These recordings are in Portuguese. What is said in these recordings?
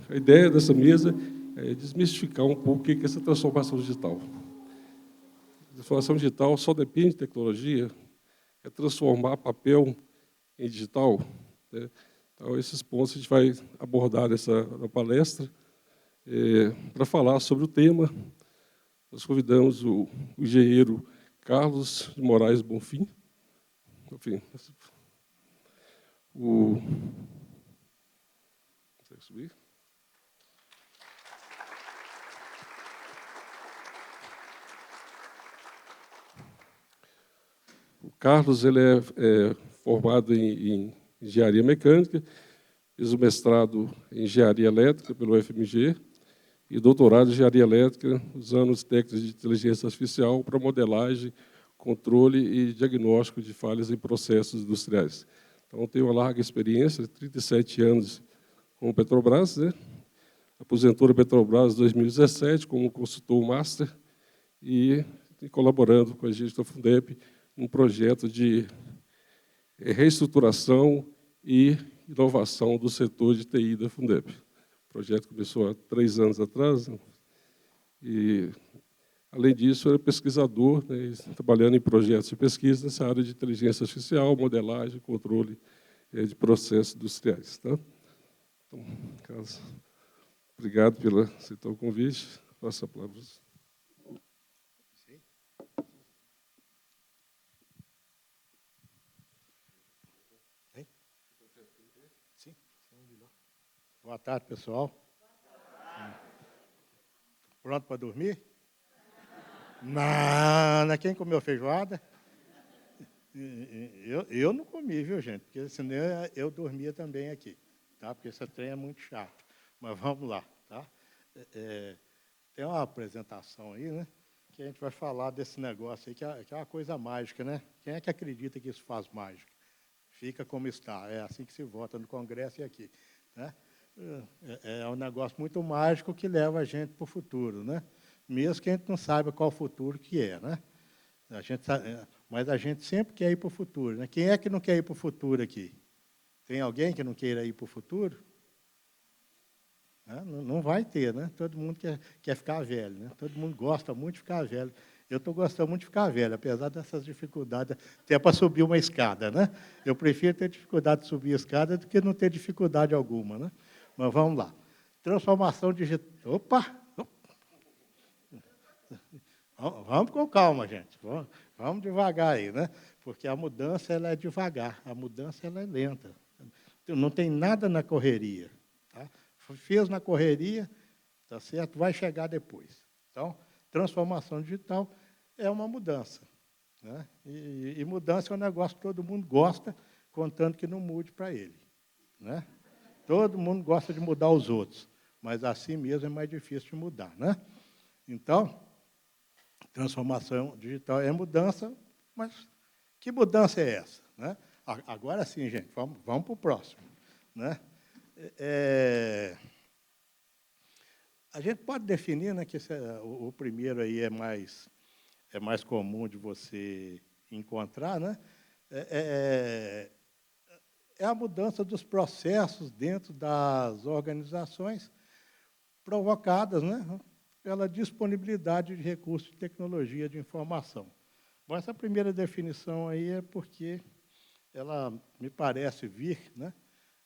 A ideia dessa mesa é desmistificar um pouco o que é essa transformação digital. A transformação digital só depende de tecnologia, é transformar papel em digital, né? Então, esses pontos a gente vai abordar na palestra. Para falar sobre o tema, nós convidamos o engenheiro Carlos de Moraes Bonfim. Enfim, consegue subir? O Carlos ele é formado em engenharia mecânica, fez o mestrado em engenharia elétrica pelo UFMG e doutorado em engenharia elétrica usando as técnicas de inteligência artificial para modelagem, controle e diagnóstico de falhas em processos industriais. Então, tem uma larga experiência, 37 anos com a Petrobras, né? Aposentou na Petrobras em 2017 como consultor master e colaborando com a gente da Fundep num projeto de reestruturação e inovação do setor de TI da Fundep. O projeto começou há 3 anos atrás, né? E, além disso, era pesquisador, né, trabalhando em projetos de pesquisa nessa área de inteligência artificial, modelagem, controle de processos industriais. Tá? Então, Carlos, obrigado pelo aceitar o convite. Passo a palavra. Boa tarde, pessoal. Pronto para dormir? Não, quem comeu feijoada? Eu não comi, viu, gente? Porque senão eu dormia também aqui, tá? Porque esse trem é muito chato. Mas vamos lá, tá? Tem uma apresentação aí, né? Que a gente vai falar desse negócio aí, que é uma coisa mágica, né? Quem é que acredita que isso faz mágica? Fica como está. É assim que se vota no Congresso e aqui, né? É um negócio muito mágico que leva a gente para o futuro, né? Mesmo que a gente não saiba qual o futuro que é, né? Mas a gente sempre quer ir para o futuro, né? Quem é que não quer ir para o futuro aqui? Tem alguém que não queira ir para o futuro? Não vai ter, né? Todo mundo quer ficar velho, né? Todo mundo gosta muito de ficar velho. Eu estou gostando muito de ficar velho, apesar dessas dificuldades, até para subir uma escada, né? Eu prefiro ter dificuldade de subir a escada do que não ter dificuldade alguma, né? Mas vamos lá. Transformação digital. Opa! Vamos com calma, gente. Vamos devagar aí, né? Porque a mudança ela é devagar, a mudança ela é lenta. Não tem nada na correria. Tá? Fez na correria, tá certo? Vai chegar depois. Então, transformação digital é uma mudança, né? E mudança é um negócio que todo mundo gosta, contando que não mude para ele, né? Todo mundo gosta de mudar os outros, mas assim mesmo é mais difícil de mudar, né? Então, transformação digital é mudança, mas que mudança é essa, né? Agora sim, gente, vamos para o próximo, né? A gente pode definir, né, que o primeiro aí é mais comum de você encontrar, né? É a mudança dos processos dentro das organizações provocadas, né, pela disponibilidade de recursos de tecnologia de informação. Bom, essa primeira definição aí é porque ela me parece vir, né,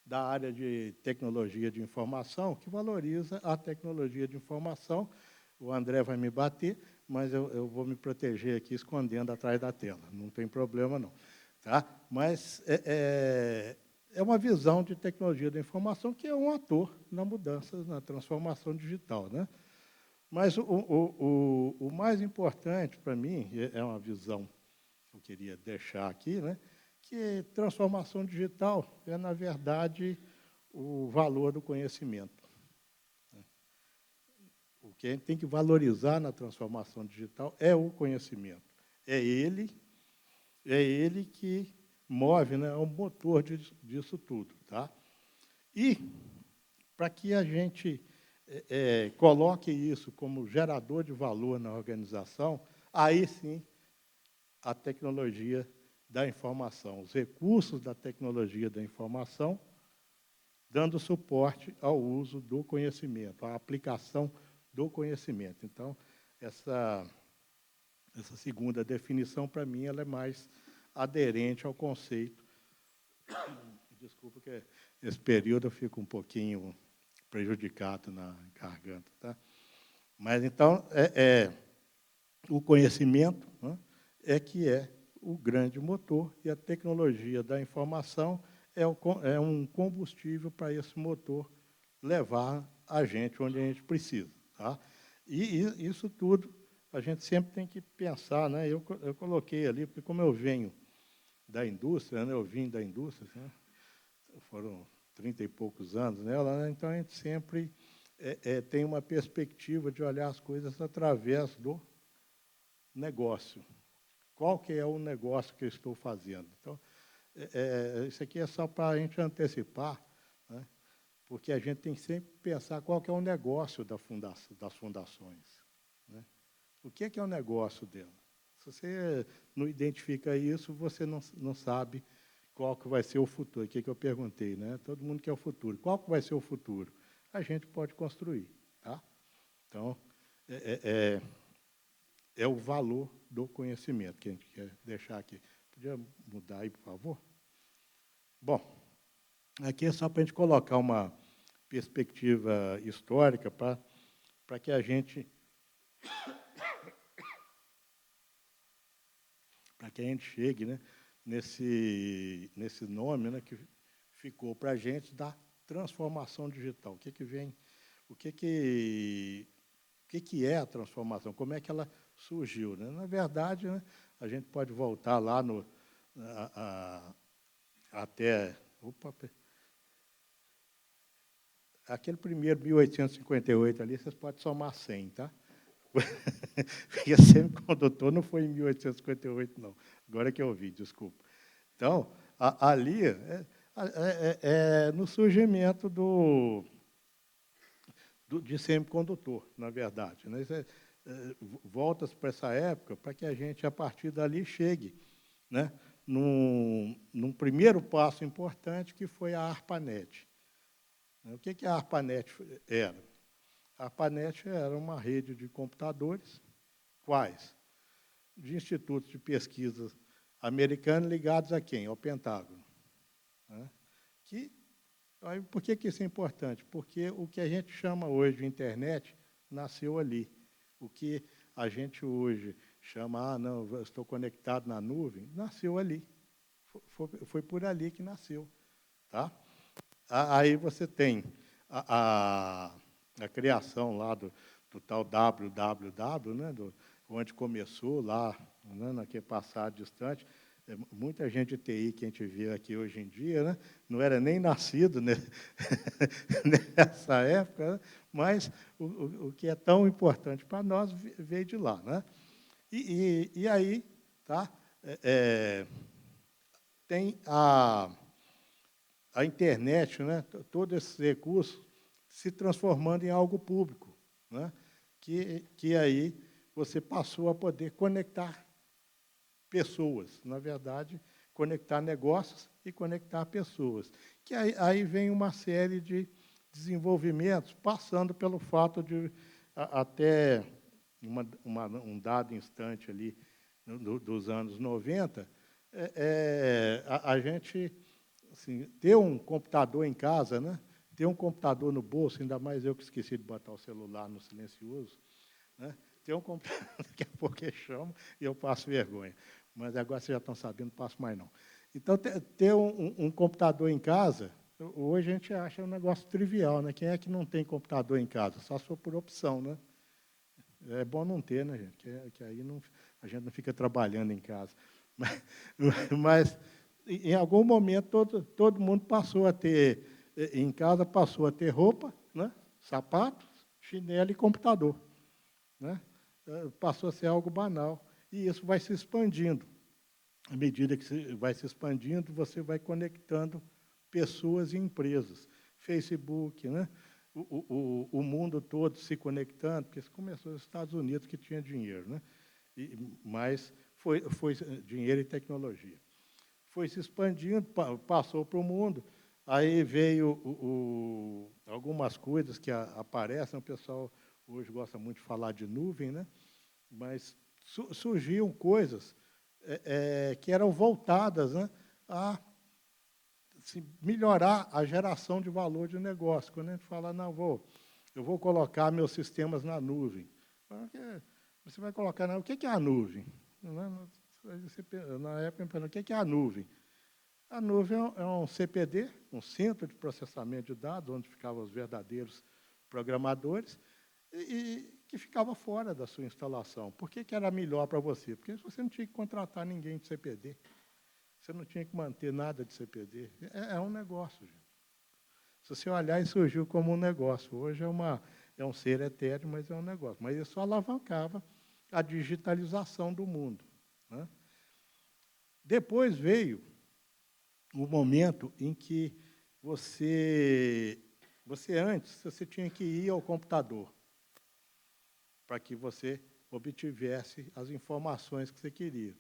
da área de tecnologia de informação, que valoriza a tecnologia de informação. O André vai me bater, mas eu vou me proteger aqui escondendo atrás da tela. Não tem problema, não. Tá? Mas é uma visão de tecnologia da informação que é um ator na mudança, na transformação digital, né? Mas o mais importante para mim, é uma visão que eu queria deixar aqui, né? Que transformação digital é, na verdade, o valor do conhecimento. O que a gente tem que valorizar na transformação digital é o conhecimento. É ele que move, né, é o motor disso tudo. Tá? E, para que a gente coloque isso como gerador de valor na organização, aí sim a tecnologia da informação, os recursos da tecnologia da informação dando suporte ao uso do conhecimento, à aplicação do conhecimento. Então, essa segunda definição, para mim, ela é mais aderente ao conceito. Desculpa que esse período eu fico um pouquinho prejudicado na garganta, tá? Mas, então, o conhecimento, né, que é o grande motor, e a tecnologia da informação é um combustível para esse motor levar a gente onde a gente precisa. Tá? E isso tudo a gente sempre tem que pensar. Né? Eu coloquei ali, porque como eu venho da indústria, né, eu vim da indústria, né, foram 30 e poucos anos nela, né, então a gente sempre tem uma perspectiva de olhar as coisas através do negócio. Qual que é o negócio que eu estou fazendo? Então, isso aqui é só para a gente antecipar, né? Porque a gente tem que sempre pensar qual que é o negócio das fundações. Né? O que é o negócio dela? Se você não identifica isso, você não sabe qual que vai ser o futuro. O que eu perguntei, né? Todo mundo quer o futuro. Qual que vai ser o futuro? A gente pode construir. Tá? Então, é o valor do conhecimento que a gente quer deixar aqui. Podia mudar aí, por favor? Bom, aqui é só para a gente colocar uma perspectiva histórica para que a gente chegue, né, nesse nome, né, que ficou para a gente da transformação digital. O que vem? O que é a transformação? Como é que ela surgiu? Né? Na verdade, né, a gente pode voltar lá até... Opa, aquele primeiro 1858 ali, vocês podem somar 100, tá? Porque semicondutor não foi em 1858, não. Agora que eu ouvi, desculpa. Então, ali no surgimento de semicondutor, na verdade. Né? Volta-se para essa época para que a gente, a partir dali, chegue, né, num primeiro passo importante, que foi a ARPANET. O que a ARPANET era? A ARPANET era uma rede de computadores, quais? De institutos de pesquisa americanos ligados a quem? Ao Pentágono. Né? Por que isso é importante? Porque o que a gente chama hoje de internet nasceu ali. O que a gente hoje chama, não, eu estou conectado na nuvem, nasceu ali. Foi por ali que nasceu. Tá? Aí você tem a criação lá do tal www, né, onde começou lá, né, naquele passado distante. Muita gente de TI que a gente vê aqui hoje em dia, né, não era nem nascido, né, nessa época, né, mas o que é tão importante para nós veio de lá. Né? E aí, tá, tem a internet, né, todos esses recursos se transformando em algo público, né, que aí você passou a poder conectar pessoas, na verdade, conectar negócios e conectar pessoas. Que aí vem uma série de desenvolvimentos, passando pelo fato de, até um dado instante ali, dos anos 90, a gente... Assim, ter um computador em casa, né? Ter um computador no bolso, ainda mais eu que esqueci de botar o celular no silencioso, né? Ter um computador, daqui a pouco eu chamo e eu passo vergonha. Mas agora vocês já estão sabendo, não passo mais não. Então, ter um computador em casa, hoje a gente acha um negócio trivial, né? Quem é que não tem computador em casa? Só se for por opção, né? É bom não ter, né, gente? Que aí a gente não fica trabalhando em casa. Mas em algum momento, todo mundo passou a ter, em casa, passou a ter roupa, né, sapatos, chinelo e computador. Né? Passou a ser algo banal. E isso vai se expandindo. À medida que vai se expandindo, você vai conectando pessoas e empresas. Facebook, né? O mundo todo se conectando, porque isso começou nos Estados Unidos, que tinha dinheiro. Né? Mas foi dinheiro e tecnologia. Foi se expandindo, passou para o mundo. Aí veio algumas coisas que aparecem, o pessoal hoje gosta muito de falar de nuvem, né? Mas surgiam coisas que eram voltadas, né, a melhorar a geração de valor de negócio. Quando a gente fala, não, eu vou colocar meus sistemas na nuvem. Você vai colocar, o que é a nuvem? Na época, eu me perguntei, o que é a nuvem? A nuvem é um CPD, um centro de processamento de dados, onde ficavam os verdadeiros programadores, e que ficava fora da sua instalação. Por que era melhor para você? Porque você não tinha que contratar ninguém de CPD. Você não tinha que manter nada de CPD. É um negócio, gente. Se você olhar, isso surgiu como um negócio. Hoje é um ser etéreo, mas é um negócio. Mas isso alavancava a digitalização do mundo, né? Depois veio o momento em que você antes, você tinha que ir ao computador para que você obtivesse as informações que você queria.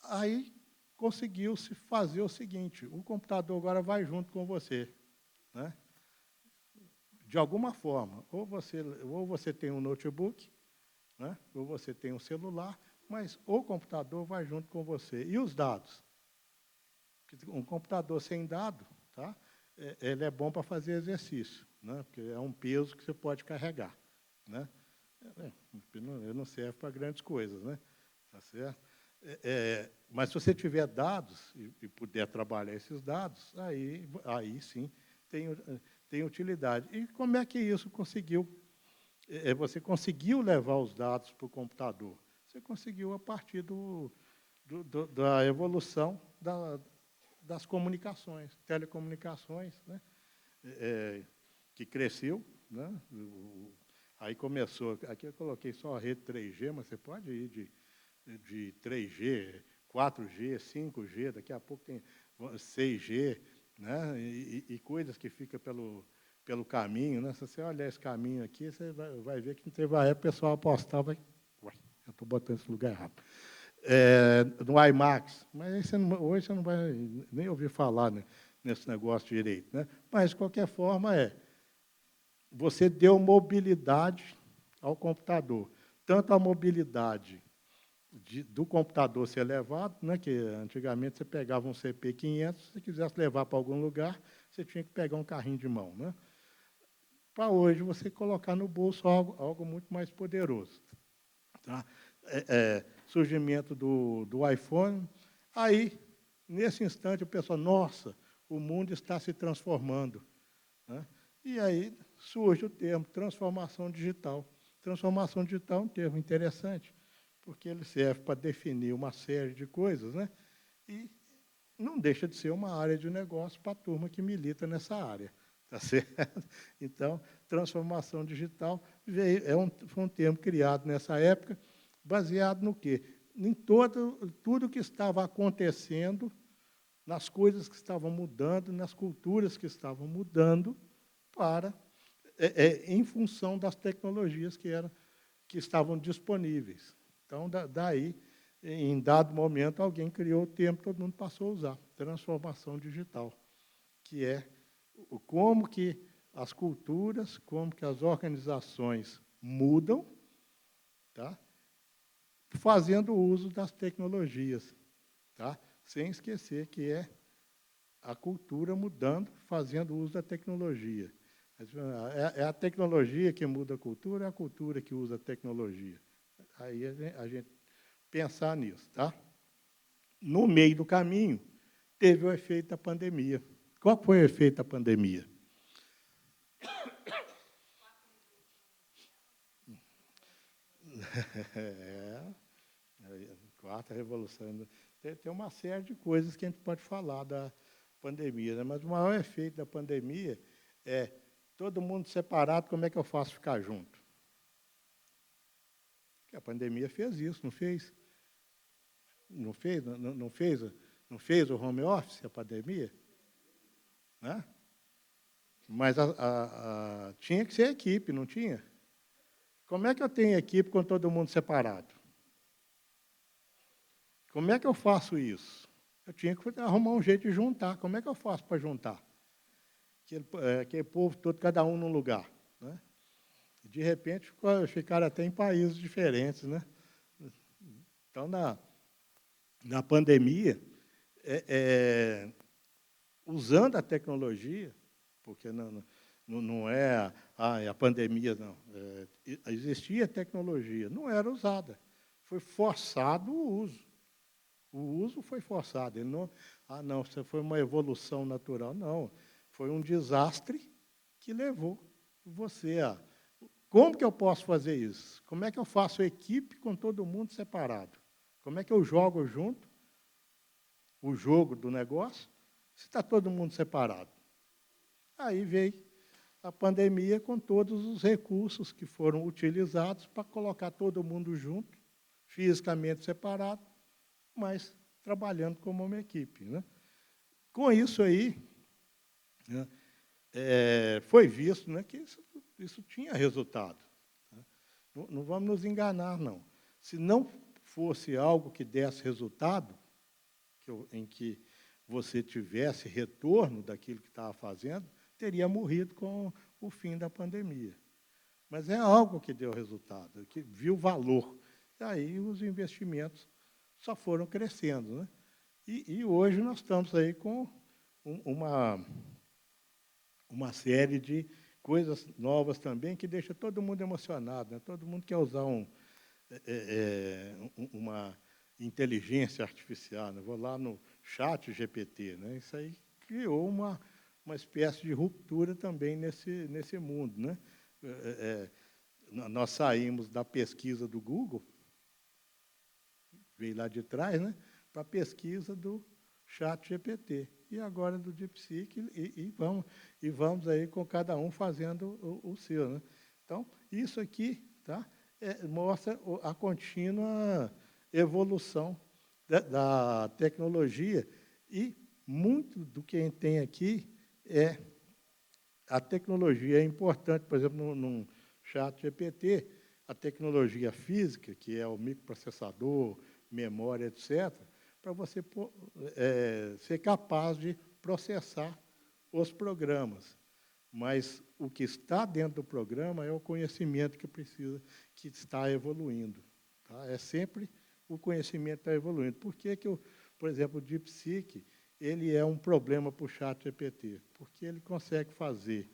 Aí conseguiu-se fazer o seguinte, o computador agora vai junto com você, né? De alguma forma, ou você tem um notebook, né? Ou você tem um celular, mas o computador vai junto com você. E os dados? Um computador sem dado, tá? Ele é bom para fazer exercício, né? Porque é um peso que você pode carregar, né? Ele não serve para grandes coisas, né? Tá certo? Mas se você tiver dados e puder trabalhar esses dados, aí sim tem utilidade. E como é que isso conseguiu? Você conseguiu levar os dados para o computador? Você conseguiu a partir da evolução das comunicações, telecomunicações, né? Que cresceu, né? Aí começou, aqui eu coloquei só a rede 3G, mas você pode ir de 3G, 4G, 5G, daqui a pouco tem 6G, né? E coisas que ficam pelo caminho, né? Se você olhar esse caminho aqui, você vai ver que não teve a época, o pessoal apostava, ué, eu estou botando esse lugar errado, no IMAX, mas hoje você não vai nem ouvir falar, né, nesse negócio direito, né? Mas, de qualquer forma, você deu mobilidade ao computador, tanto a mobilidade do computador ser levado, né, que antigamente você pegava um CP500, se você quisesse levar para algum lugar, você tinha que pegar um carrinho de mão, né? Para hoje, você colocar no bolso algo muito mais poderoso. Tá? Surgimento do iPhone. Aí, nesse instante, o pessoal, nossa, o mundo está se transformando, né? E aí surge o termo transformação digital. Transformação digital é um termo interessante, porque ele serve para definir uma série de coisas, né? E não deixa de ser uma área de negócio para a turma que milita nessa área. Tá certo? Então, transformação digital foi um termo criado nessa época, baseado no quê? Em tudo que estava acontecendo, nas coisas que estavam mudando, nas culturas que estavam mudando, em função das tecnologias que estavam disponíveis. Então, daí, em dado momento, alguém criou o termo, todo mundo passou a usar, transformação digital, que é como que as culturas, como que as organizações mudam, tá? Fazendo uso das tecnologias, tá? Sem esquecer que é a cultura mudando, fazendo uso da tecnologia. É a tecnologia que muda a cultura, é a cultura que usa a tecnologia. Aí a gente pensar nisso, tá? No meio do caminho, teve o efeito da pandemia. Qual foi o efeito da pandemia? Quarta revolução. Tem uma série de coisas que a gente pode falar da pandemia, né? Mas o maior efeito da pandemia é todo mundo separado, como é que eu faço ficar junto? Porque a pandemia fez isso, não fez? Não fez? Não fez o home office, a pandemia? Né? Mas tinha que ser equipe, não tinha? Como é que eu tenho equipe com todo mundo separado? Como é que eu faço isso? Eu tinha que arrumar um jeito de juntar. Como é que eu faço para juntar? Aquele povo todo, cada um num lugar, né? E, de repente, ficaram até em países diferentes, né? Então, na pandemia, usando a tecnologia, porque não é a pandemia, não. Existia tecnologia, não era usada. Foi forçado o uso. O uso foi forçado. Ele não, isso foi uma evolução natural. Não, foi um desastre que levou você a... Como que eu posso fazer isso? Como é que eu faço equipe com todo mundo separado? Como é que eu jogo junto o jogo do negócio se está todo mundo separado? Aí veio a pandemia com todos os recursos que foram utilizados para colocar todo mundo junto, fisicamente separado, mas trabalhando como uma equipe, né? Com isso aí, né, foi visto, né, que isso tinha resultado. Né? Não vamos nos enganar, não. Se não fosse algo que desse resultado, em que você tivesse retorno daquilo que estava fazendo, teria morrido com o fim da pandemia. Mas é algo que deu resultado, que viu valor. E aí os investimentos só foram crescendo, né? E hoje nós estamos aí com uma série de coisas novas também que deixa todo mundo emocionado, né? Todo mundo quer usar uma inteligência artificial, né? Vou lá no chat GPT, né? Isso aí criou uma espécie de ruptura também nesse mundo, né? Nós saímos da pesquisa do Google, veio lá de trás, né, para a pesquisa do chat GPT, e agora do DeepSeek, e vamos aí com cada um fazendo o seu, né? Então, isso aqui, tá, mostra a contínua evolução da tecnologia, e muito do que a gente tem aqui a tecnologia é importante. Por exemplo, num chat GPT, a tecnologia física, que é o microprocessador, memória, etc., para você ser capaz de processar os programas. Mas o que está dentro do programa é o conhecimento que está evoluindo. Tá? É sempre o conhecimento que está evoluindo. Por que, por exemplo, o DeepSeek ele é um problema para o chat GPT? Porque ele consegue fazer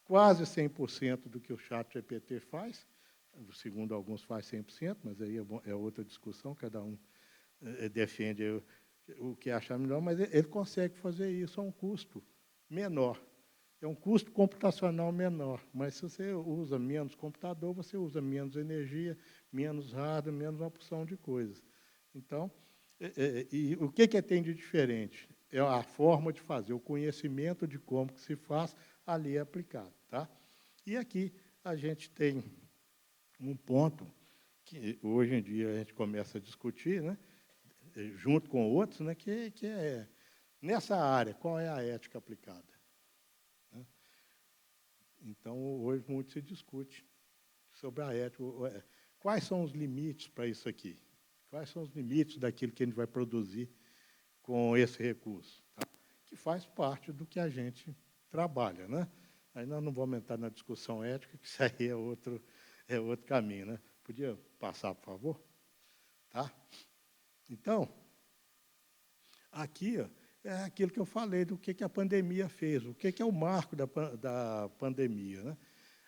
quase 100% do que o chat GPT faz, segundo alguns faz 100%, mas aí é outra discussão, cada um defende o que acha melhor, mas ele consegue fazer isso a um custo menor. É um custo computacional menor, mas se você usa menos computador, você usa menos energia, menos hardware, menos uma porção de coisas. Então, e o que tem de diferente? É a forma de fazer, o conhecimento de como que se faz ali aplicado. Tá? E aqui a gente tem um ponto que hoje em dia a gente começa a discutir, né, junto com outros, né, que é, nessa área, qual é a ética aplicada? Né? Então, hoje muito se discute sobre a ética. Quais são os limites para isso aqui? Quais são os limites daquilo que a gente vai produzir com esse recurso? Tá? Que faz parte do que a gente trabalha, né? Aí nós não vamos entrar na discussão ética, que isso aí é outro caminho, né? Podia passar, por favor? Tá? Então, aqui é aquilo que eu falei do que a pandemia fez, o que é o marco da pandemia, né?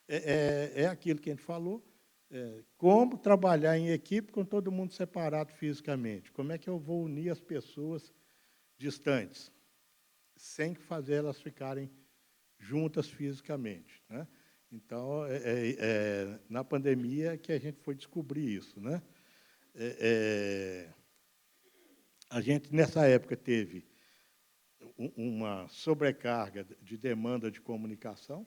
É aquilo que a gente falou, como trabalhar em equipe com todo mundo separado fisicamente. Como é que eu vou unir as pessoas distantes, sem fazer elas ficarem juntas fisicamente, né? Então, na pandemia que a gente foi descobrir isso, né? A gente, nessa época, teve uma sobrecarga de demanda de comunicação,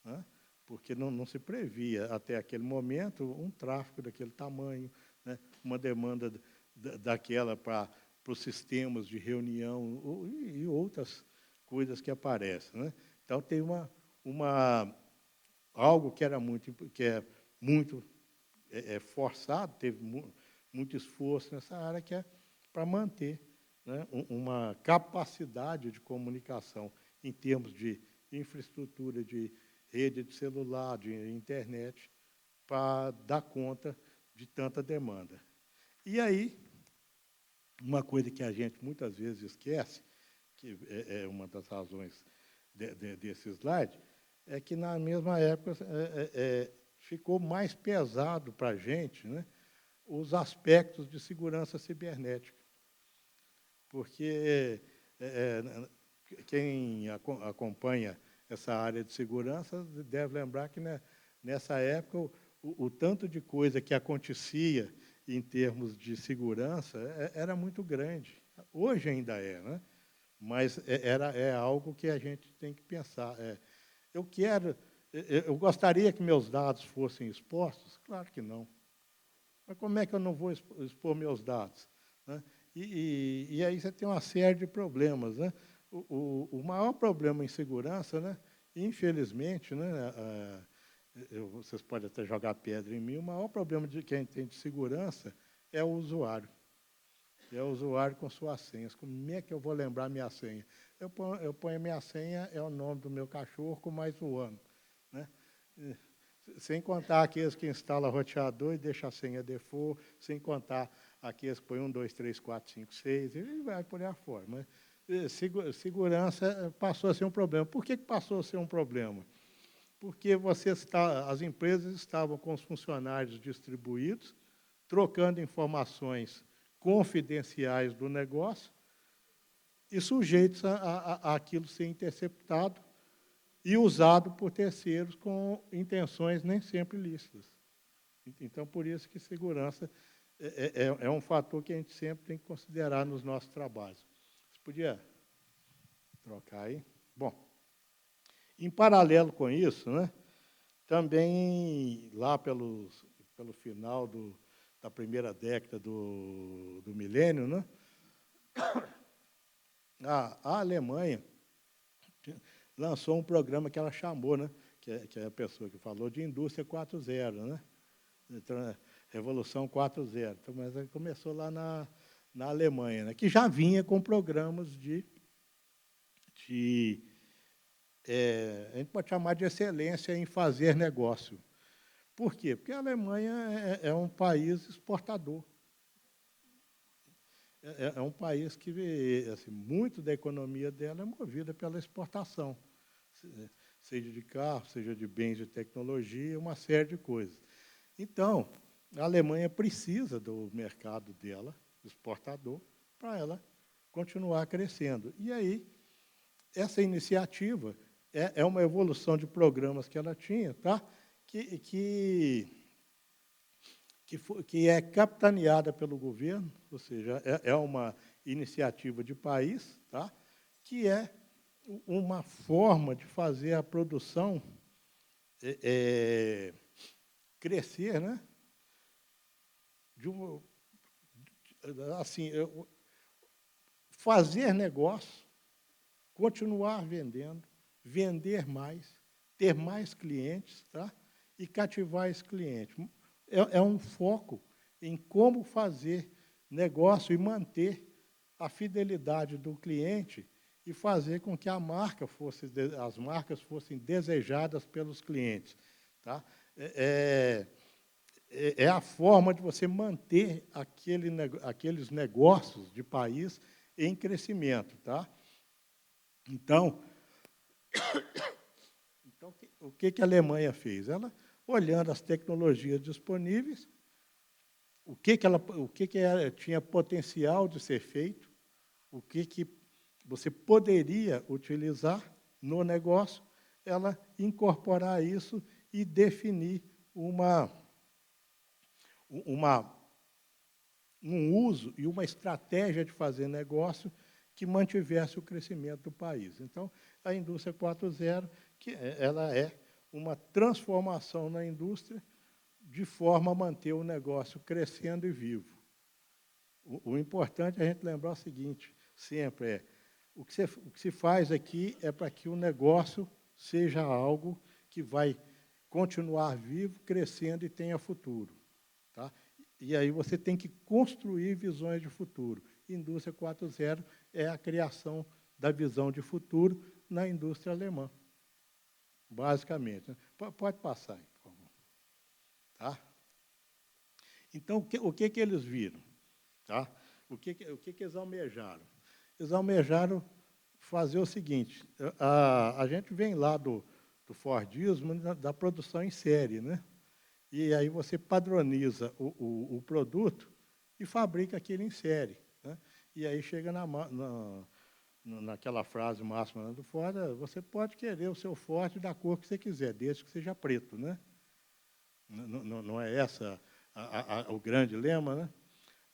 né? Porque não se previa, até aquele momento, um tráfego daquele tamanho, né? Uma demanda daquela para os sistemas de reunião e outras coisas que aparecem, né? Então, tem algo que é muito forçado, teve muito esforço nessa área, que é para manter né, uma capacidade de comunicação em termos de infraestrutura, de rede de celular, de internet, para dar conta de tanta demanda. E aí, uma coisa que a gente muitas vezes esquece, que é uma das razões desse slide, é que, na mesma época, ficou mais pesado para a gente, né, os aspectos de segurança cibernética. Porque quem acompanha essa área de segurança deve lembrar que, né, nessa época, o tanto de coisa que acontecia em termos de segurança era muito grande. Hoje ainda é, né? Mas é algo que a gente tem que pensar. Eu gostaria que meus dados fossem expostos? Claro que não. Mas como é que eu não vou expor meus dados, né? E aí você tem uma série de problemas, né? O maior problema em segurança, né, infelizmente, né, vocês podem até jogar pedra em mim, o maior problema de quem tem de segurança é o usuário. É o usuário com suas senhas. Como é que eu vou lembrar minha senha? Eu ponho a minha senha, é o nome do meu cachorro com mais um ano, né? Sem contar aqueles que instalam roteador e deixam a senha default, sem contar aqueles que põem 1, 2, 3, 4, 5, 6, e vai por aí afora. Mas segurança passou a ser um problema. Por que passou a ser um problema? Porque as empresas estavam com os funcionários distribuídos, trocando informações confidenciais do negócio e sujeitos a aquilo ser interceptado e usado por terceiros com intenções nem sempre lícitas. Então, por isso que segurança é um fator que a gente sempre tem que considerar nos nossos trabalhos. Você podia trocar aí? Bom, em paralelo com isso, né, também lá pelo final da primeira década do milênio, né, a Alemanha lançou um programa que ela chamou, né, que é a pessoa que falou, de Indústria 4.0, né? Então, Revolução 4.0. Então, mas começou lá na Alemanha, né, que já vinha com programas a gente pode chamar de excelência em fazer negócio. Por quê? Porque a Alemanha é um país exportador. É um país que, assim, muito da economia dela é movida pela exportação, seja de carro, seja de bens de tecnologia, uma série de coisas. Então, a Alemanha precisa do mercado dela, exportador, para ela continuar crescendo. E aí, essa iniciativa é uma evolução de programas que ela tinha, tá? Que é capitaneada pelo governo, ou seja, é uma iniciativa de país, tá? Que é uma forma de fazer a produção crescer, né? Assim, fazer negócio, continuar vendendo, vender mais, ter mais clientes, tá? E cativar esse cliente. É um foco em como fazer negócio e manter a fidelidade do cliente e fazer com que as marcas fossem desejadas pelos clientes. Tá? É a forma de você manter aqueles negócios de país em crescimento. Tá? Então, o que a Alemanha fez? Ela, olhando as tecnologias disponíveis, o que tinha potencial de ser feito, o que você poderia utilizar no negócio, ela incorporar isso e definir um uso e uma estratégia de fazer negócio que mantivesse o crescimento do país. Então, a indústria 4.0, ela é uma transformação na indústria de forma a manter o negócio crescendo e vivo. O importante é a gente lembrar o seguinte, sempre o que se faz aqui é para que o negócio seja algo que vai continuar vivo, crescendo e tenha futuro. Tá? E aí você tem que construir visões de futuro. Indústria 4.0 é a criação da visão de futuro na indústria alemã, basicamente, né? Pode passar aí, por favor. Tá? Então, o que eles viram? Tá? O que eles almejaram? Eles almejaram fazer o seguinte, a gente vem lá do Fordismo, da produção em série, né? E aí você padroniza o produto e fabrica aquilo em série, né? E aí chega naquela frase máxima do Ford, você pode querer o seu Ford da cor que você quiser, desde que seja preto, né? Não é essa o grande lema, né?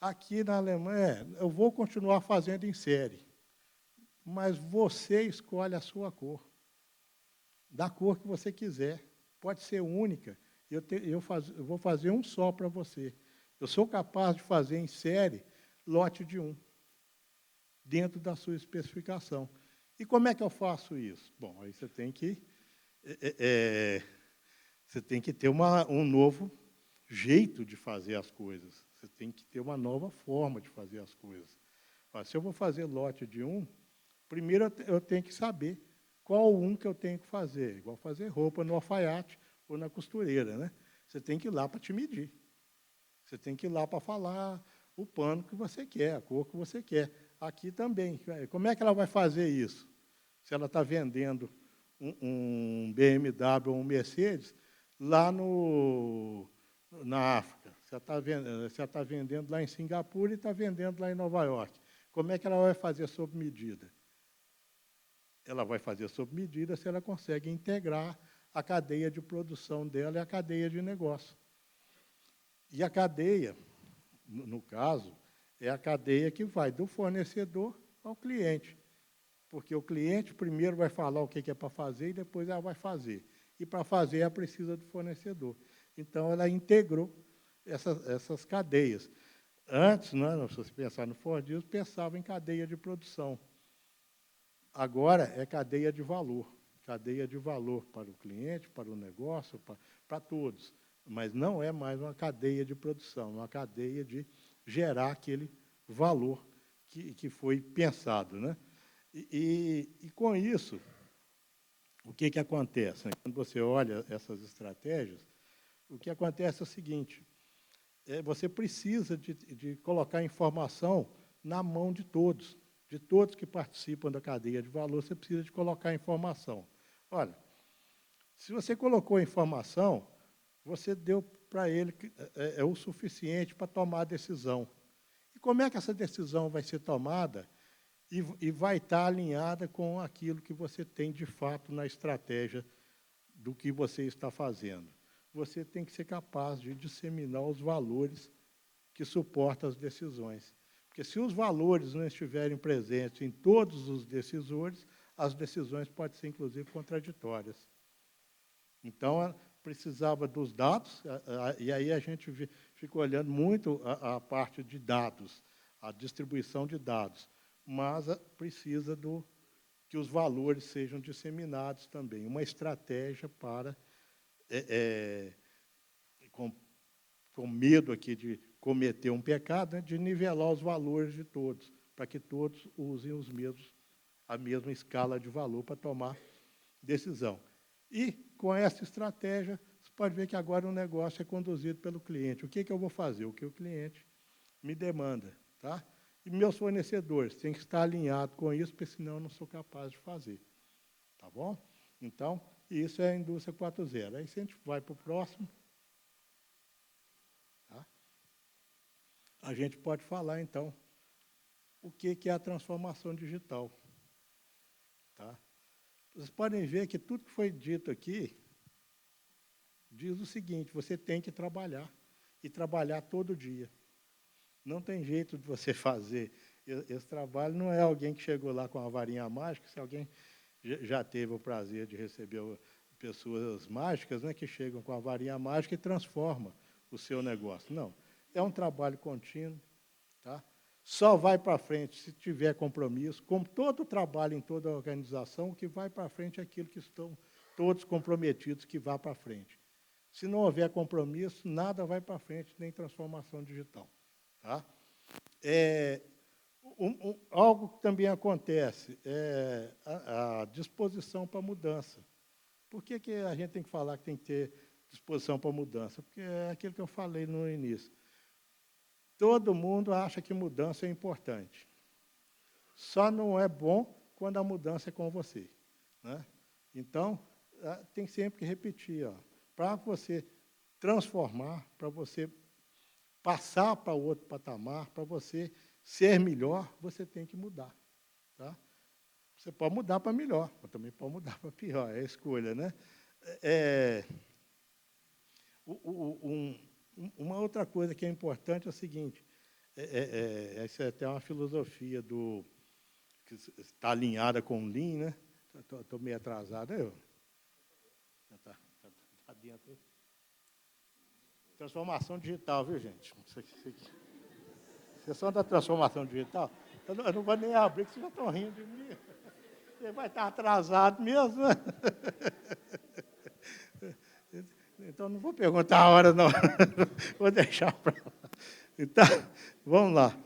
Aqui na Alemanha, eu vou continuar fazendo em série, mas você escolhe a sua cor, da cor que você quiser. Pode ser única, eu vou fazer um só para você. Eu sou capaz de fazer em série lote de 1, dentro da sua especificação. E como é que eu faço isso? Bom, aí você tem que ter um novo jeito de fazer as coisas. Você tem que ter uma nova forma de fazer as coisas. Se eu vou fazer lote de 1, primeiro eu tenho que saber qual 1 que eu tenho que fazer. Igual fazer roupa no alfaiate ou na costureira, né? Você tem que ir lá para te medir. Você tem que ir lá para falar o pano que você quer, a cor que você quer. Aqui também. Como é que ela vai fazer isso? Se ela está vendendo um BMW ou um Mercedes lá na África. Você está vendendo lá em Singapura e está vendendo lá em Nova York. Como é que ela vai fazer sob medida? Ela vai fazer sob medida se ela consegue integrar a cadeia de produção dela e a cadeia de negócio. E a cadeia, no caso, é a cadeia que vai do fornecedor ao cliente. Porque o cliente primeiro vai falar o que é para fazer e depois ela vai fazer. E para fazer ela precisa do fornecedor. Então, ela integrou essas cadeias. Antes, né, se você pensar no Fordismo, pensava em cadeia de produção. Agora é cadeia de valor. Cadeia de valor para o cliente, para o negócio, para todos. Mas não é mais uma cadeia de produção, uma cadeia de gerar aquele valor que foi pensado, né? E com isso, o que acontece? Quando você olha essas estratégias, o que acontece é o seguinte, você precisa de colocar informação na mão de todos que participam da cadeia de valor, você precisa de colocar informação. Olha, se você colocou a informação, você deu para ele o suficiente para tomar a decisão. E como é que essa decisão vai ser tomada e vai estar alinhada com aquilo que você tem de fato na estratégia do que você está fazendo? Você tem que ser capaz de disseminar os valores que suportam as decisões. Porque se os valores não estiverem presentes em todos os decisores, as decisões podem ser, inclusive, contraditórias. Então, precisava dos dados, e aí a gente fica olhando muito a parte de dados, a distribuição de dados, mas precisa que os valores sejam disseminados também. Uma estratégia para, com medo aqui de cometer um pecado, né, de nivelar os valores de todos, para que todos usem a mesma escala de valor para tomar decisão. E, com essa estratégia, você pode ver que agora o negócio é conduzido pelo cliente. O que eu vou fazer? O que o cliente me demanda. Tá? E meus fornecedores têm que estar alinhados com isso, porque senão eu não sou capaz de fazer. Tá bom? Então, isso é a indústria 4.0. Aí, se a gente vai para o próximo, tá? A gente pode falar, então, o que é a transformação digital. Tá? Vocês podem ver que tudo que foi dito aqui diz o seguinte, você tem que trabalhar, e trabalhar todo dia. Não tem jeito de você fazer esse trabalho, não é alguém que chegou lá com a varinha mágica, se alguém já teve o prazer de receber pessoas mágicas, né, que chegam com a varinha mágica e transformam o seu negócio. Não, é um trabalho contínuo, tá? Só vai para frente se tiver compromisso, como todo trabalho em toda organização, o que vai para frente é aquilo que estão todos comprometidos que vá para frente. Se não houver compromisso, nada vai para frente, nem transformação digital. Tá? Algo que também acontece é a disposição para mudança. Por que a gente tem que falar que tem que ter disposição para mudança? Porque é aquilo que eu falei no início. Todo mundo acha que mudança é importante. Só não é bom quando a mudança é com você, né? Então, tem sempre que repetir. Para você transformar, para você passar para outro patamar, para você ser melhor, você tem que mudar. Tá? Você pode mudar para melhor, mas também pode mudar para pior, é a escolha, né? Uma outra coisa que é importante é o seguinte, essa é até uma filosofia que está alinhada com o Lean, né? Estou meio atrasado, Está dentro. Transformação digital, viu, gente? Vocês são da transformação digital? Eu não vou nem abrir, que vocês já estão rindo de mim. Você vai estar atrasado mesmo, né? Então, não vou perguntar a hora, não. Vou deixar para lá. Então, vamos lá.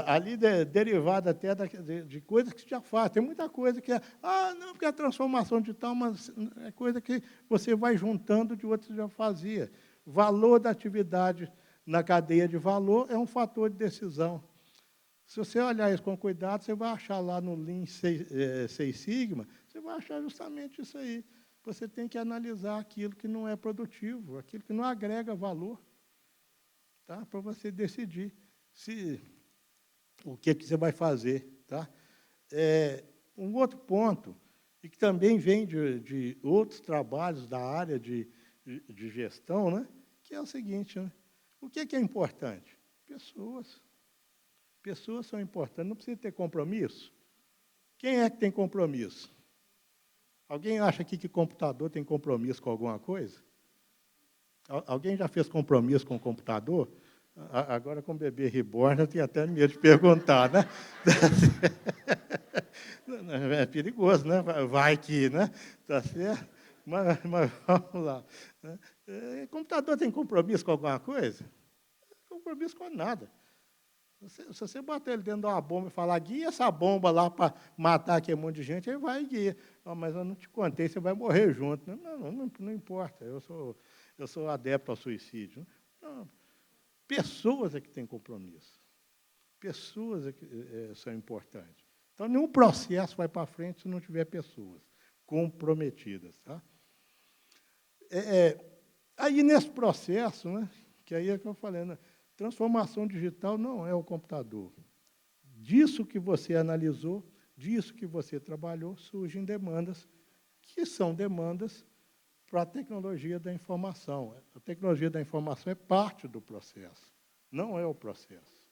Ali derivada até de coisas que se já faz. Tem muita coisa que não, porque é transformação digital, mas é coisa que você vai juntando de outros que já fazia. Valor da atividade na cadeia de valor é um fator de decisão. Se você olhar isso com cuidado, você vai achar lá no Lean Six Sigma, você vai achar justamente isso aí. Você tem que analisar aquilo que não é produtivo, aquilo que não agrega valor, tá? Para você decidir o que você vai fazer. Tá? Um outro ponto, e que também vem de outros trabalhos da área de gestão, né? Que é o seguinte, né? O que é importante? Pessoas. Pessoas são importantes, não precisa ter compromisso. Quem é que tem compromisso? Alguém acha aqui que computador tem compromisso com alguma coisa? Alguém já fez compromisso com o computador? Agora, com o bebê reborn, eu tenho até medo de perguntar, né? É perigoso, né? Vai que, né? Tá certo? Mas vamos lá. Computador tem compromisso com alguma coisa? Não tem compromisso com nada. Se você bater ele dentro de uma bomba e falar, guia essa bomba lá para matar aquele monte de gente, ele vai guiar. Mas eu não te contei, você vai morrer junto. Não importa, eu sou adepto ao suicídio. Não. Pessoas é que têm compromisso. Pessoas é que são importantes. Então, nenhum processo vai para frente se não tiver pessoas comprometidas. Tá? Aí, nesse processo, né, que aí é que eu falei, né, transformação digital não é o computador. Disso que você analisou, disso que você trabalhou, surgem demandas, que são demandas para a tecnologia da informação. A tecnologia da informação é parte do processo, não é o processo.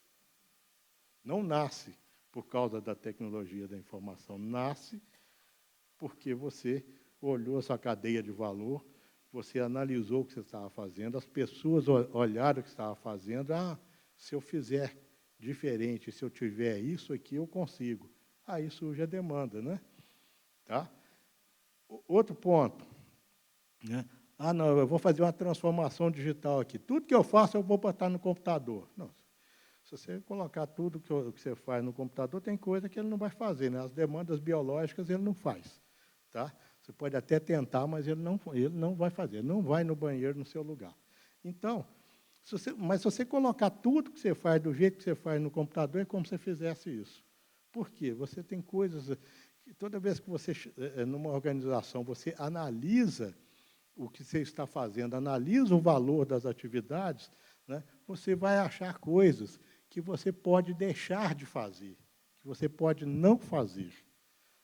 Não nasce por causa da tecnologia da informação, nasce porque você olhou a sua cadeia de valor, você analisou o que você estava fazendo, as pessoas olharam o que você estava fazendo, se eu fizer diferente, se eu tiver isso aqui, eu consigo. Aí surge a demanda, né? Tá? Outro ponto, né? Não, eu vou fazer uma transformação digital aqui. Tudo que eu faço, eu vou botar no computador. Não, se você colocar tudo que você faz no computador, tem coisa que ele não vai fazer, né? As demandas biológicas ele não faz. Tá? Você pode até tentar, mas ele não vai fazer, não vai no banheiro no seu lugar. Então, mas se você colocar tudo que você faz do jeito que você faz no computador, é como se você fizesse isso. Por quê? Você tem coisas que toda vez que você, numa organização, você analisa o que você está fazendo, analisa o valor das atividades, né, você vai achar coisas que você pode deixar de fazer, que você pode não fazer.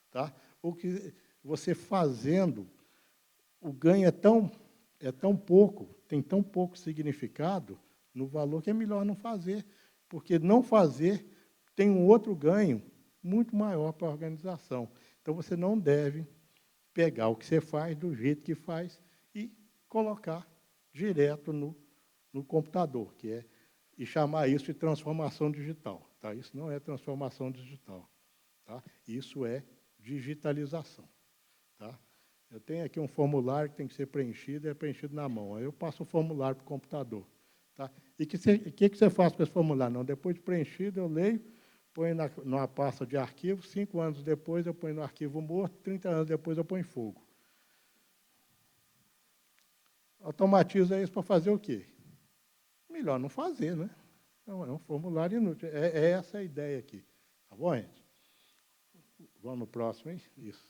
Tá? Ou que você fazendo, o ganho é tão pouco, tem tão pouco significado no valor que é melhor não fazer, porque não fazer tem um outro ganho muito maior para a organização. Então, você não deve pegar o que você faz, do jeito que faz, e colocar direto no computador, e chamar isso de transformação digital. Tá? Isso não é transformação digital. Tá? Isso é digitalização. Tá? Eu tenho aqui um formulário que tem que ser preenchido, é preenchido na mão. Aí eu passo o formulário para o computador. Tá? E o que você faz com esse formulário? Não, depois de preenchido, eu leio, ponho numa pasta de arquivo, 5 anos depois eu ponho no arquivo morto, 30 anos depois eu ponho em fogo. Automatiza isso para fazer o quê? Melhor não fazer, né? Então, é um formulário inútil. É essa a ideia aqui. Tá bom, gente? Vamos no próximo, hein? Isso.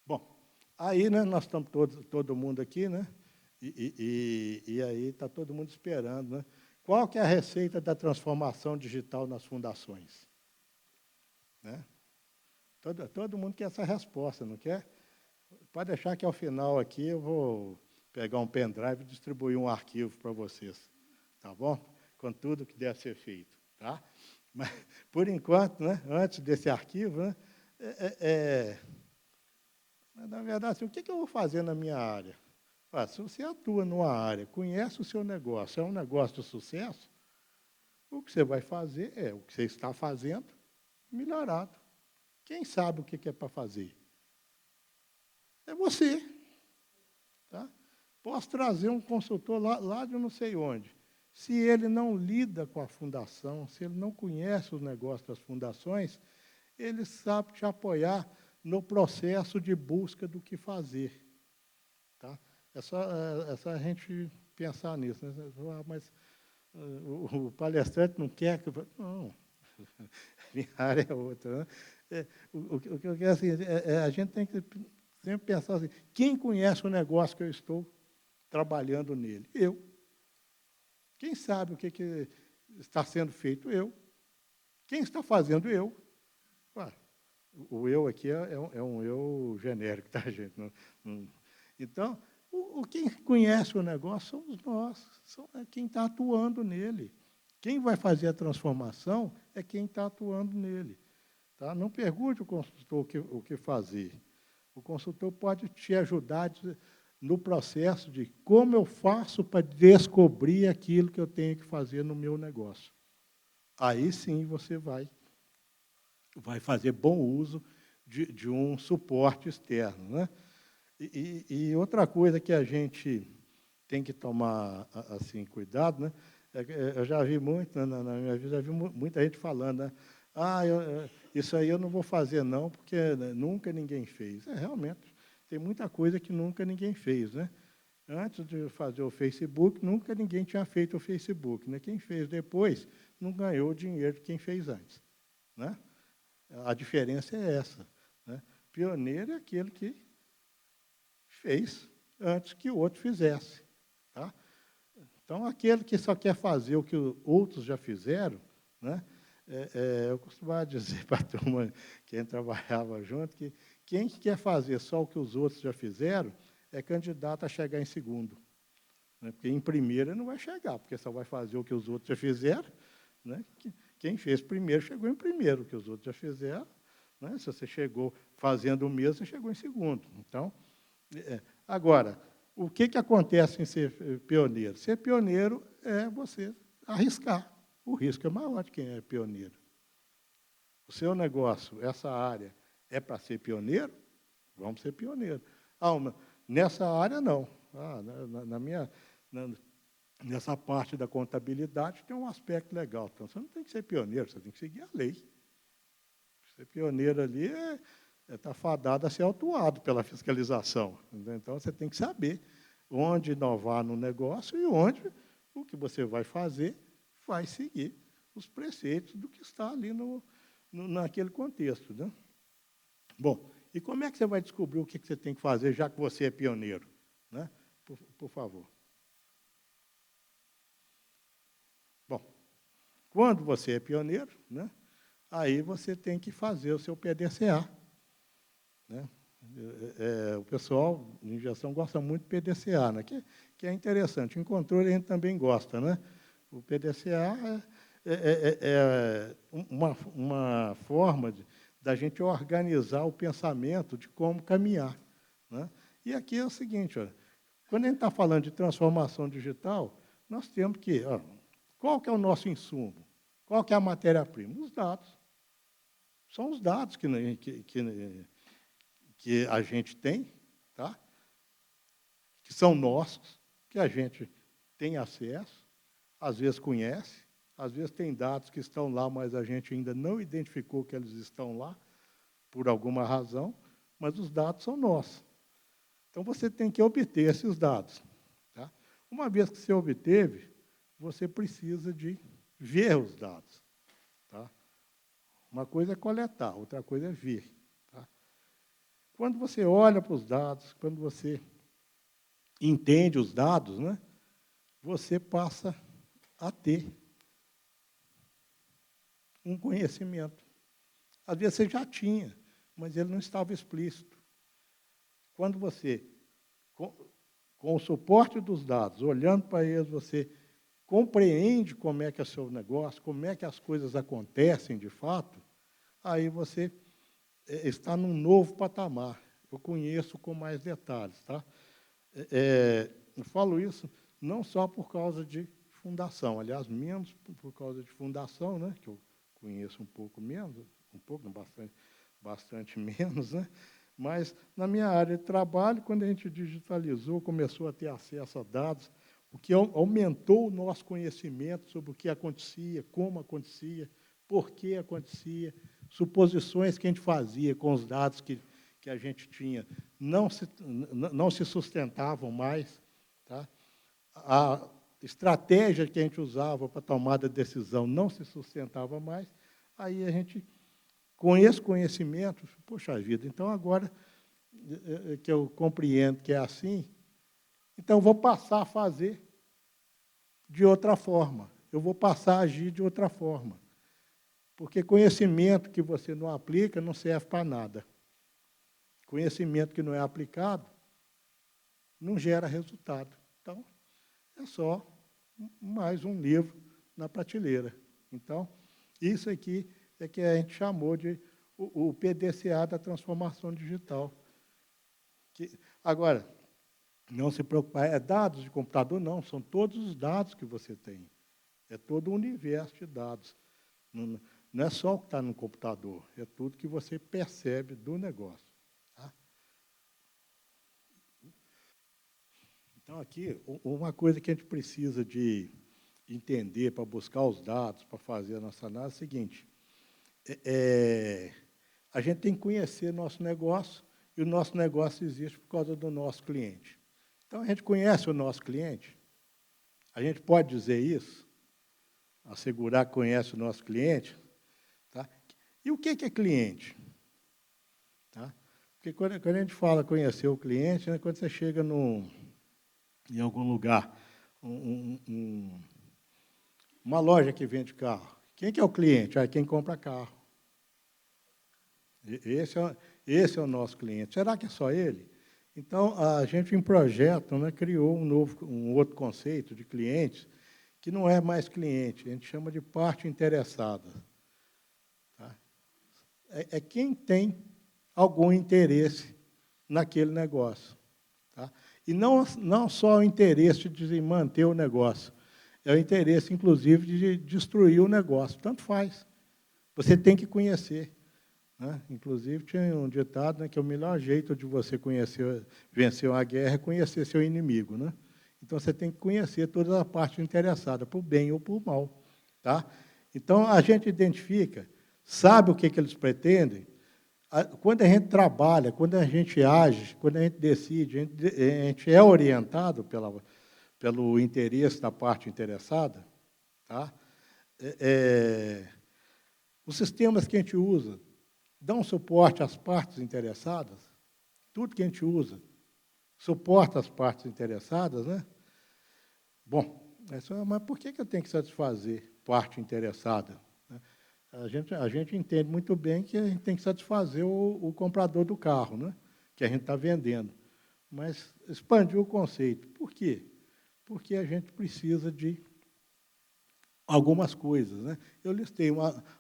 Bom, aí, né, nós estamos todo mundo aqui, né? E aí está todo mundo esperando, né? Qual que é a receita da transformação digital nas fundações? Né? Todo mundo quer essa resposta, não quer? Pode deixar que ao final aqui eu vou pegar um pendrive e distribuir um arquivo para vocês, tá bom? Com tudo que deve ser feito, tá? Mas, por enquanto, né, antes desse arquivo, né, na verdade, assim, o que eu vou fazer na minha área? Se você atua numa área, conhece o seu negócio, é um negócio de sucesso, o que você vai fazer é o que você está fazendo melhorado. Quem sabe o que é para fazer? É você. Tá? Posso trazer um consultor lá de não sei onde. Se ele não lida com a fundação, se ele não conhece os negócios das fundações, ele sabe te apoiar no processo de busca do que fazer. Tá? É só a gente pensar nisso. Né? Mas o palestrante não quer que... Não, minha área é outra. Né? O que eu quero assim, a gente tem que sempre pensar assim, quem conhece o negócio que eu estou trabalhando nele? Eu. Quem sabe o que está sendo feito? Eu. Quem está fazendo? Eu. Ué, o eu aqui é um eu genérico, tá, gente? Então, quem conhece o negócio somos nós, é quem está atuando nele. Quem vai fazer a transformação é quem está atuando nele. Tá? Não pergunte ao consultor o que fazer. O consultor pode te ajudar no processo de como eu faço para descobrir aquilo que eu tenho que fazer no meu negócio. Aí sim você vai fazer bom uso de um suporte externo. Né? E outra coisa que a gente tem que tomar assim, cuidado, né? Eu já vi muito, na minha vida, já vi muita gente falando, né? Isso aí eu não vou fazer não, porque nunca ninguém fez. Realmente, tem muita coisa que nunca ninguém fez. Né? Antes de fazer o Facebook, nunca ninguém tinha feito o Facebook. Né? Quem fez depois não ganhou o dinheiro de quem fez antes. Né? A diferença é essa. Né? Pioneiro é aquele que fez antes que o outro fizesse. Tá? Então, aquele que só quer fazer o que outros já fizeram, né? Eu costumava dizer para a turma, quem trabalhava junto, que quem quer fazer só o que os outros já fizeram é candidato a chegar em segundo. Né? Porque em primeiro ele não vai chegar, porque só vai fazer o que os outros já fizeram. Né? Quem fez primeiro chegou em primeiro, o que os outros já fizeram. Né? Se você chegou fazendo o mesmo, você chegou em segundo. Então, agora, o que acontece em ser pioneiro? Ser pioneiro é você arriscar. O risco é maior de quem é pioneiro. O seu negócio, essa área, é para ser pioneiro? Vamos ser pioneiro. Nessa área, não. Nessa parte da contabilidade tem um aspecto legal. Então, você não tem que ser pioneiro, você tem que seguir a lei. Ser pioneiro ali está fadado a ser autuado pela fiscalização. Então, você tem que saber onde inovar no negócio e onde o que você vai fazer vai seguir os preceitos do que está ali naquele contexto. Né? Bom, e como é que você vai descobrir o que você tem que fazer, já que você é pioneiro? Né? Por favor. Bom, quando você é pioneiro, né, aí você tem que fazer o seu PDCA. Né? O pessoal em gestão gosta muito do PDCA, né? que é interessante. Em controle a gente também gosta. Né? O PDCA é uma forma da gente organizar o pensamento de como caminhar. Né? E aqui é o seguinte, olha, quando a gente está falando de transformação digital, nós temos que... qual que é o nosso insumo? Qual que é a matéria-prima? Os dados. São os dados que a gente tem, tá? Que são nossos, que que a gente tem acesso, às vezes conhece, às vezes tem dados que estão lá, mas a gente ainda não identificou que eles estão lá, por alguma razão, mas os dados são nossos. Então, você tem que obter esses dados. Tá? Uma vez que você obteve, você precisa de ver os dados. Tá? Uma coisa é coletar, outra coisa é ver. Tá? Quando você olha para os dados, quando você entende os dados, né, você passa a ter um conhecimento. Às vezes você já tinha, mas ele não estava explícito. Quando você, com o suporte dos dados, olhando para eles, você compreende como é que é o seu negócio, como é que as coisas acontecem de fato, aí você está num novo patamar. Eu conheço com mais detalhes. Tá? Eu falo isso não só por causa de fundação, aliás, menos por causa de fundação, né, que eu conheço um pouco menos, bastante menos, né? Mas, na minha área de trabalho, quando a gente digitalizou, começou a ter acesso a dados, o que aumentou o nosso conhecimento sobre o que acontecia, como acontecia, por que acontecia, suposições que a gente fazia com os dados que a gente tinha não se sustentavam mais. Tá? A estratégia que a gente usava para tomada de decisão não se sustentava mais. Aí a gente, com esse conhecimento, poxa vida, então agora que eu compreendo que é assim, então vou passar a fazer de outra forma. Eu vou passar a agir de outra forma. Porque conhecimento que você não aplica não serve para nada. Conhecimento que não é aplicado não gera resultado. Então, é só mais um livro na prateleira. Então, isso aqui é que a gente chamou de o PDCA da transformação digital. Agora, não se preocupar, é dados de computador? Não, são todos os dados que você tem. É todo o universo de dados. Não é só o que está no computador, é tudo que você percebe do negócio. Tá? Então, aqui, uma coisa que a gente precisa de entender para buscar os dados, para fazer a nossa análise, é o seguinte, a gente tem que conhecer nosso negócio, e o nosso negócio existe por causa do nosso cliente. Então, a gente conhece o nosso cliente? A gente pode dizer isso? Assegurar que conhece o nosso cliente? Tá? E o que é cliente? Tá? Porque quando a gente fala conhecer o cliente, né, quando você chega em algum lugar, uma loja que vende carro, quem que é o cliente? Quem compra carro. Esse é o nosso cliente. Será que é só ele? Então, a gente, em projeto, né, criou um outro conceito de clientes, que não é mais cliente, a gente chama de parte interessada. Tá? É quem tem algum interesse naquele negócio. Tá? E não só o interesse de manter o negócio, é o interesse, inclusive, de destruir o negócio. Tanto faz. Você tem que conhecer. Né? Inclusive, tinha um ditado, né, que o melhor jeito de você vencer uma guerra é conhecer seu inimigo. Né? Então, você tem que conhecer toda a parte interessada, por bem ou por mal. Tá? Então, a gente identifica, sabe o que eles pretendem. Quando a gente trabalha, quando a gente age, quando a gente decide, a gente é orientado pelo interesse da parte interessada. Tá? Os sistemas que a gente usa dão suporte às partes interessadas, tudo que a gente usa suporta as partes interessadas, né? Bom, mas por que eu tenho que satisfazer parte interessada? A gente entende muito bem que a gente tem que satisfazer o comprador do carro, né? Que a gente está vendendo. Mas expandiu o conceito. Por quê? Porque a gente precisa de algumas coisas. Né? Eu listei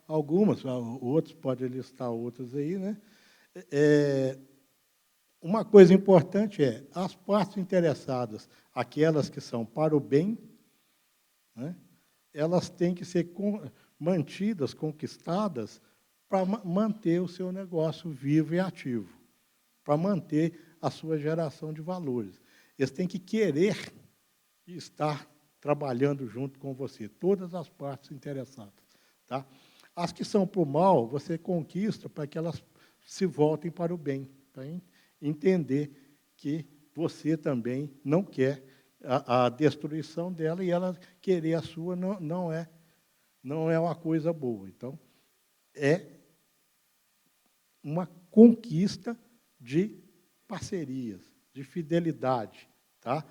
algumas, outros podem listar outras aí. Né? Uma coisa importante é, as partes interessadas, aquelas que são para o bem, né? Elas têm que ser mantidas, conquistadas, para manter o seu negócio vivo e ativo, para manter a sua geração de valores. Eles têm que querer e estar trabalhando junto com você, todas as partes interessadas. Tá? As que são para o mal, você conquista para que elas se voltem para o bem, para entender que você também não quer a destruição dela e ela querer a sua não é uma coisa boa. Então, é uma conquista de parcerias, de fidelidade, tá?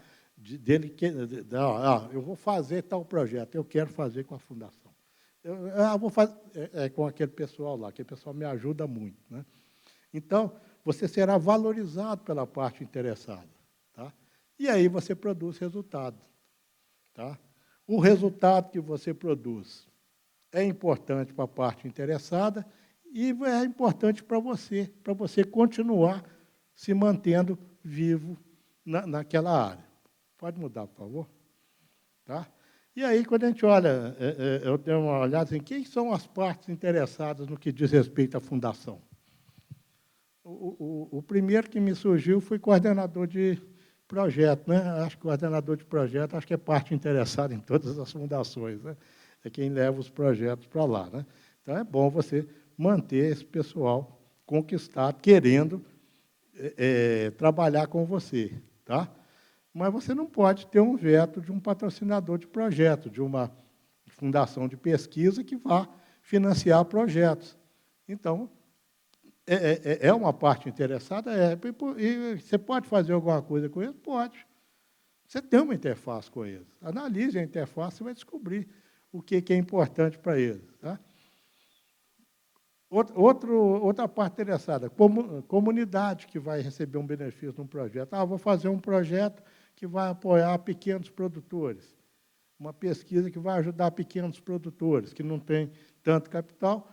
Eu vou fazer tal projeto, eu quero fazer com a fundação. Eu vou fazer com aquele pessoal lá, aquele pessoal me ajuda muito, né? Então, você será valorizado pela parte interessada, tá? E aí você produz resultado, tá? O resultado que você produz é importante para a parte interessada e é importante para você continuar se mantendo vivo naquela área. Pode mudar, por favor? Tá? E aí, quando a gente olha, eu tenho uma olhada assim, quem são as partes interessadas no que diz respeito à fundação? O primeiro que me surgiu foi coordenador de projeto, né? Acho que coordenador de projeto, acho que é parte interessada em todas as fundações, né? É quem leva os projetos para lá, né? Então, é bom você manter esse pessoal conquistado, querendo trabalhar com você, tá? Mas você não pode ter um veto de um patrocinador de projeto, de uma fundação de pesquisa que vá financiar projetos. Então, é uma parte interessada? E você pode fazer alguma coisa com eles? Pode. Você tem uma interface com eles. Analise a interface e vai descobrir o que é importante para eles. Tá? Outra parte interessada, comunidade que vai receber um benefício num projeto. Vou fazer um projeto que vai apoiar pequenos produtores. Uma pesquisa que vai ajudar pequenos produtores, que não têm tanto capital,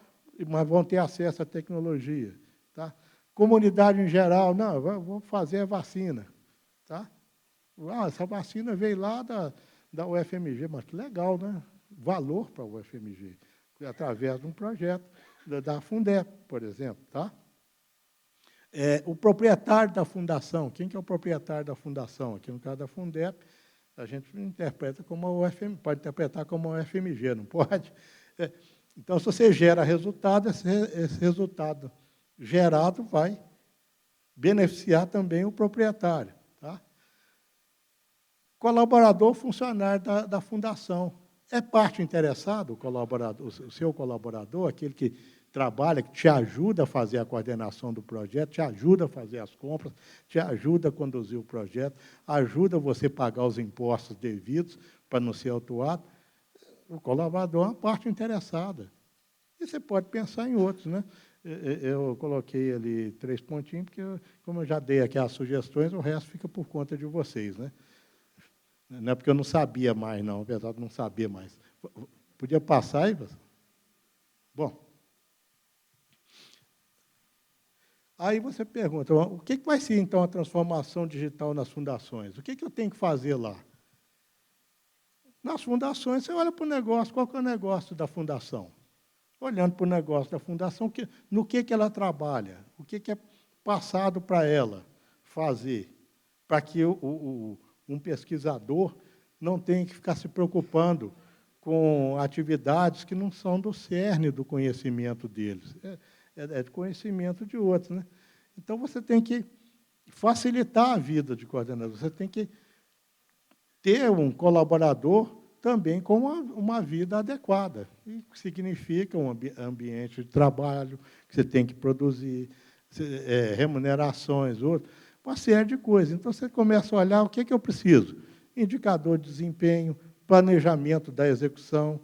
mas vão ter acesso à tecnologia. Tá? Comunidade em geral, não, vou fazer a vacina. Tá? Essa vacina veio lá da UFMG, mas que legal, né? Valor para a UFMG, através de um projeto da Fundep, por exemplo. Tá? O proprietário da fundação, quem que é o proprietário da fundação? Aqui no caso da Fundep, a gente interpreta como a UFMG, pode interpretar como a UFMG, não pode? Então, se você gera resultado, esse resultado gerado vai beneficiar também o proprietário. Tá? Colaborador, funcionário da fundação. É parte interessada, o seu colaborador, aquele que trabalha, que te ajuda a fazer a coordenação do projeto, te ajuda a fazer as compras, te ajuda a conduzir o projeto, ajuda você a pagar os impostos devidos para não ser autuado. O colaborador é uma parte interessada. E você pode pensar em outros, né? Eu coloquei ali 3 pontinhos, porque, como eu já dei aqui as sugestões, o resto fica por conta de vocês, né? Não é porque eu não sabia mais, não, apesar de não saber mais. Podia passar aí, pessoal? Bom. Aí você pergunta, o que vai ser, então, a transformação digital nas fundações? O que eu tenho que fazer lá? Nas fundações, você olha para o negócio, qual que é o negócio da fundação? Olhando para o negócio da fundação, no que ela trabalha, o que é passado para ela fazer, para que um pesquisador não tenha que ficar se preocupando com atividades que não são do cerne do conhecimento deles, é de conhecimento de outros. Né? Então, você tem que facilitar a vida de coordenador, você tem que ter um colaborador também com uma vida adequada, e significa um ambiente de trabalho, que você tem que produzir, remunerações, uma série de coisas. Então, você começa a olhar o que eu preciso. Indicador de desempenho, planejamento da execução.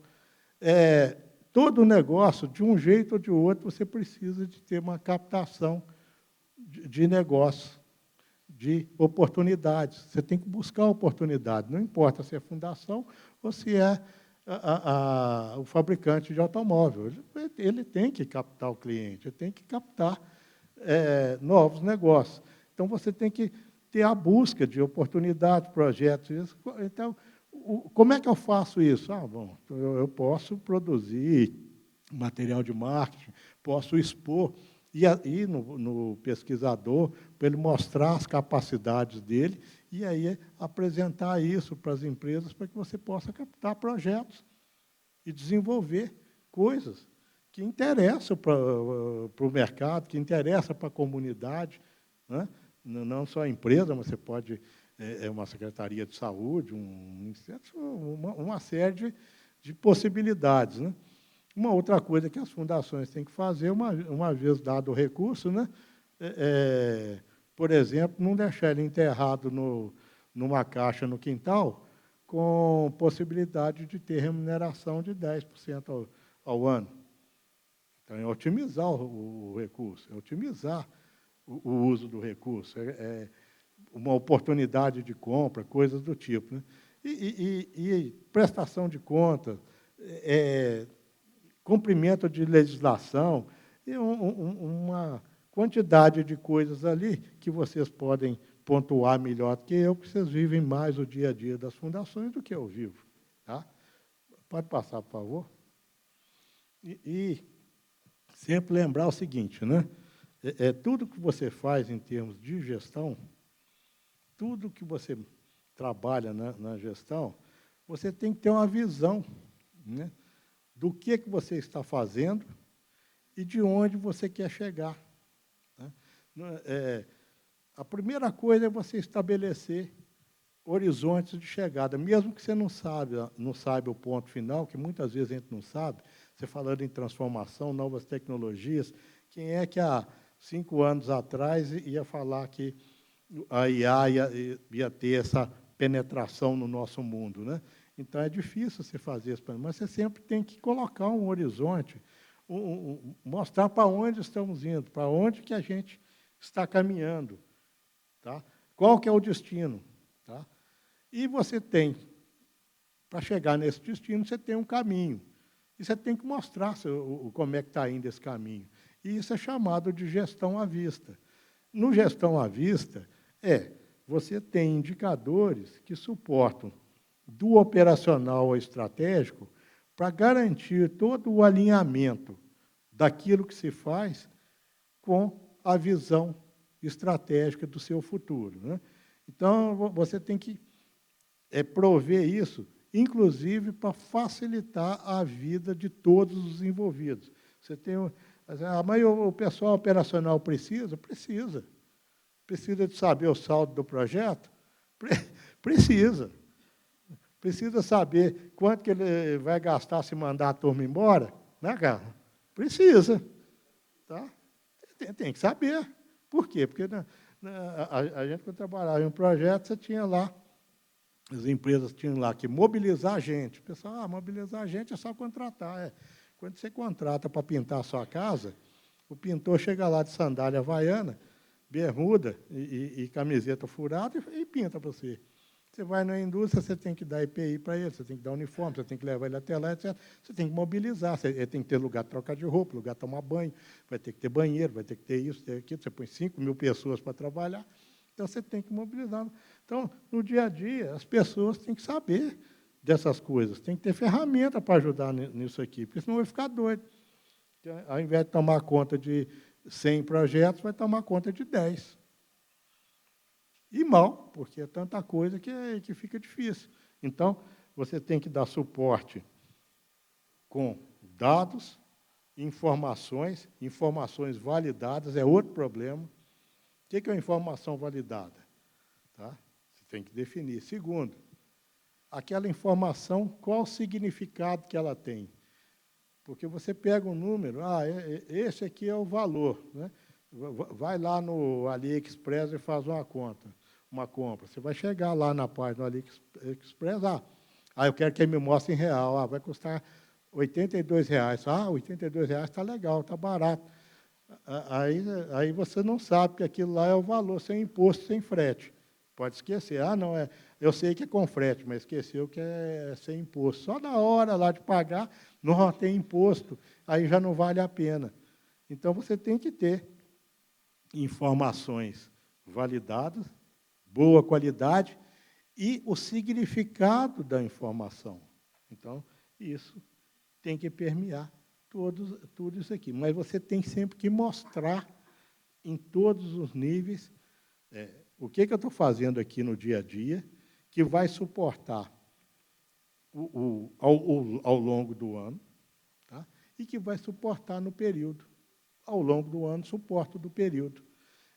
Todo negócio, de um jeito ou de outro, você precisa de ter uma captação de negócio, de oportunidades. Você tem que buscar oportunidade, não importa se é fundação ou se é o fabricante de automóvel. Ele tem que captar o cliente, ele tem que captar novos negócios. Então, você tem que ter a busca de oportunidades, projetos. Então, como é que eu faço isso? Bom, eu posso produzir material de marketing, posso expor, e no pesquisador, para ele mostrar as capacidades dele e aí apresentar isso para as empresas para que você possa captar projetos e desenvolver coisas que interessam para o mercado, que interessam para a comunidade, né? Não só a empresa, mas você pode, uma secretaria de saúde, uma série de possibilidades, né? Uma outra coisa que as fundações têm que fazer, uma vez dado o recurso, né? Por exemplo, não deixar ele enterrado numa caixa no quintal, com possibilidade de ter remuneração de 10% ao ano. Então, é otimizar o recurso, é otimizar o uso do recurso, uma oportunidade de compra, coisas do tipo, né? E prestação de contas, cumprimento de legislação, e uma quantidade de coisas ali que vocês podem pontuar melhor do que eu, porque vocês vivem mais o dia a dia das fundações do que eu vivo. Tá? Pode passar, por favor. E sempre lembrar o seguinte, né? Tudo que você faz em termos de gestão, tudo que você trabalha na gestão, você tem que ter uma visão, né, do que você está fazendo e de onde você quer chegar. Né? A primeira coisa é você estabelecer horizontes de chegada, mesmo que você não saiba o ponto final, que muitas vezes a gente não sabe. Você falando em transformação, novas tecnologias, quem é que há 5 anos atrás ia falar que a IA ia ter essa penetração no nosso mundo, né? Então, é difícil você fazer isso, mas você sempre tem que colocar um horizonte, mostrar para onde estamos indo, para onde que a gente está caminhando. Tá? Qual que é o destino? Tá? E você tem, para chegar nesse destino, você tem um caminho. E você tem que mostrar como é que está indo esse caminho. E isso é chamado de gestão à vista. No gestão à vista, você tem indicadores que suportam do operacional ao estratégico para garantir todo o alinhamento daquilo que se faz com a visão estratégica do seu futuro. Né? Então, você tem que prover isso, inclusive para facilitar a vida de todos os envolvidos. Você tem, mas o pessoal operacional precisa? Precisa. Precisa de saber o saldo do projeto? Precisa. Precisa saber quanto que ele vai gastar se mandar a turma embora? Né, cara? Precisa. Tá? Tem que saber. Por quê? Porque a gente, quando trabalhava em um projeto, você tinha lá, as empresas tinham lá que mobilizar a gente. O pessoal, mobilizar a gente é só contratar. Quando você contrata para pintar a sua casa, o pintor chega lá de sandália havaiana, bermuda e camiseta furada e pinta para você. Você vai na indústria, você tem que dar EPI para ele, você tem que dar uniforme, você tem que levar ele até lá, etc. Você tem que mobilizar, ele tem que ter lugar de trocar de roupa, lugar de tomar banho, vai ter que ter banheiro, vai ter que ter isso, ter aquilo. Você põe 5.000 pessoas para trabalhar, então você tem que mobilizar. Então, no dia a dia, as pessoas têm que saber dessas coisas, tem que ter ferramenta para ajudar nisso aqui, porque senão vai ficar doido. Ao invés de tomar conta de 100 projetos, vai tomar conta de 10. E mal, porque é tanta coisa que fica difícil. Então, você tem que dar suporte com dados, informações validadas, é outro problema. O que é uma informação validada? Tá? Você tem que definir. Segundo, aquela informação, qual o significado que ela tem? Porque você pega um número, esse aqui é o valor, né? Vai lá no AliExpress e faz uma compra. Você vai chegar lá na página do AliExpress, eu quero que ele me mostre em real, vai custar R$ 82. R$ 82 está legal, está barato. Aí você não sabe que aquilo lá é o valor, sem imposto, sem frete. Pode esquecer. Não, eu sei que é com frete, mas esqueceu que é sem imposto. Só na hora lá de pagar, não tem imposto, aí já não vale a pena. Então, você tem que ter informações validadas, boa qualidade, e o significado da informação. Então, isso tem que permear tudo isso aqui. Mas você tem sempre que mostrar, em todos os níveis, O que eu estou fazendo aqui no dia a dia que vai suportar ao longo do ano, tá? E que vai suportar no período. Ao longo do ano, suporta do período.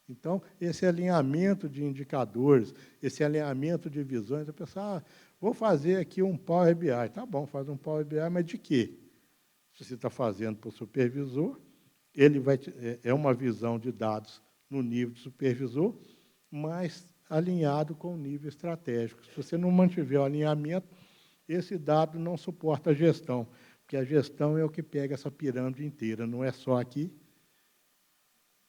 Então, esse alinhamento de indicadores, esse alinhamento de visões, a pessoa, vou fazer aqui um Power BI. Tá bom, faz um Power BI, mas de quê? Se você está fazendo para o supervisor, ele é uma visão de dados no nível de supervisor, mas alinhado com o nível estratégico. Se você não mantiver o alinhamento, esse dado não suporta a gestão, porque a gestão é o que pega essa pirâmide inteira, não é só aqui,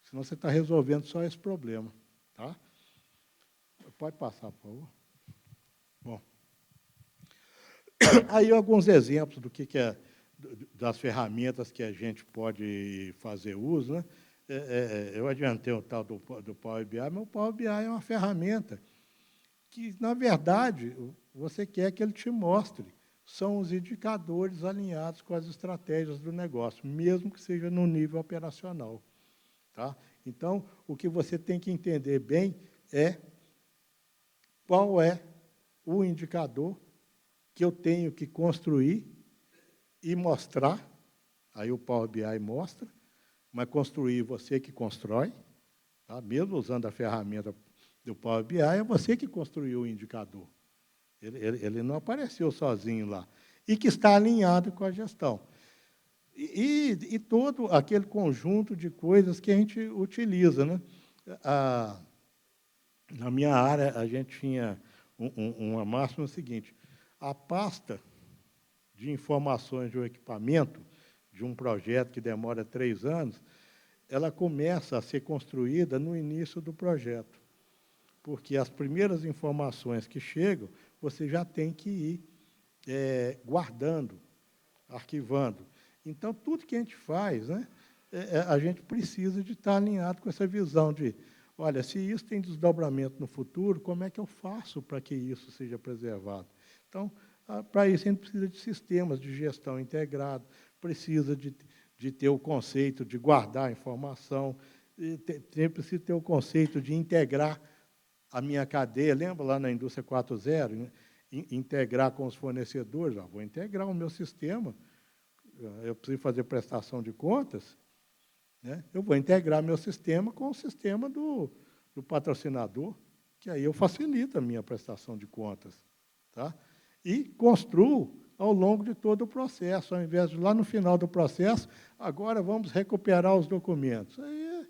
senão você está resolvendo só esse problema. Tá? Pode passar, por favor. Bom, aí alguns exemplos do que é das ferramentas que a gente pode fazer uso, né? Eu adiantei o tal do Power BI, mas o Power BI é uma ferramenta que, na verdade, você quer que ele te mostre. São os indicadores alinhados com as estratégias do negócio, mesmo que seja no nível operacional. Tá? Então, o que você tem que entender bem é qual é o indicador que eu tenho que construir e mostrar. Aí o Power BI mostra, mas construir você que constrói, tá? Mesmo usando a ferramenta do Power BI, é você que construiu o indicador. Ele não apareceu sozinho lá. E que está alinhado com a gestão. E todo aquele conjunto de coisas que a gente utiliza. Né? Na minha área, a gente tinha uma máxima seguinte: a pasta de informações de um equipamento, de um projeto que demora 3 anos, ela começa a ser construída no início do projeto. Porque as primeiras informações que chegam, você já tem que ir guardando, arquivando. Então, tudo que a gente faz, né, a gente precisa de estar alinhado com essa visão de, olha, se isso tem desdobramento no futuro, como é que eu faço para que isso seja preservado? Então, para isso, a gente precisa de sistemas de gestão integrado, precisa de ter o conceito de guardar a informação, precisa ter o conceito de integrar a minha cadeia. Lembra lá na indústria 4.0, né? Integrar com os fornecedores? Vou integrar o meu sistema. Eu preciso fazer prestação de contas, né? Eu vou integrar meu sistema com o sistema do patrocinador, que aí eu facilito a minha prestação de contas. Tá? E construo ao longo de todo o processo, ao invés de lá no final do processo, agora vamos recuperar os documentos. Aí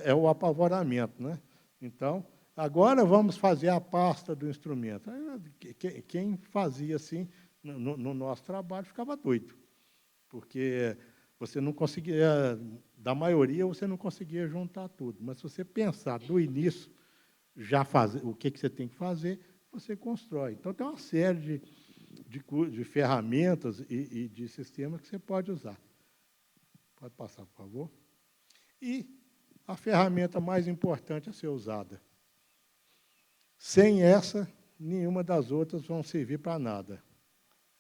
é o apavoramento. Né? Então, agora vamos fazer a pasta do instrumento. Quem fazia assim no nosso trabalho ficava doido, porque você não conseguia, da maioria, você não conseguia juntar tudo. Mas se você pensar do início, já fazer o que você tem que fazer, você constrói. Então, tem uma série de ferramentas e de sistemas que você pode usar. Pode passar, por favor. E a ferramenta mais importante a ser usada. Sem essa, nenhuma das outras vão servir para nada.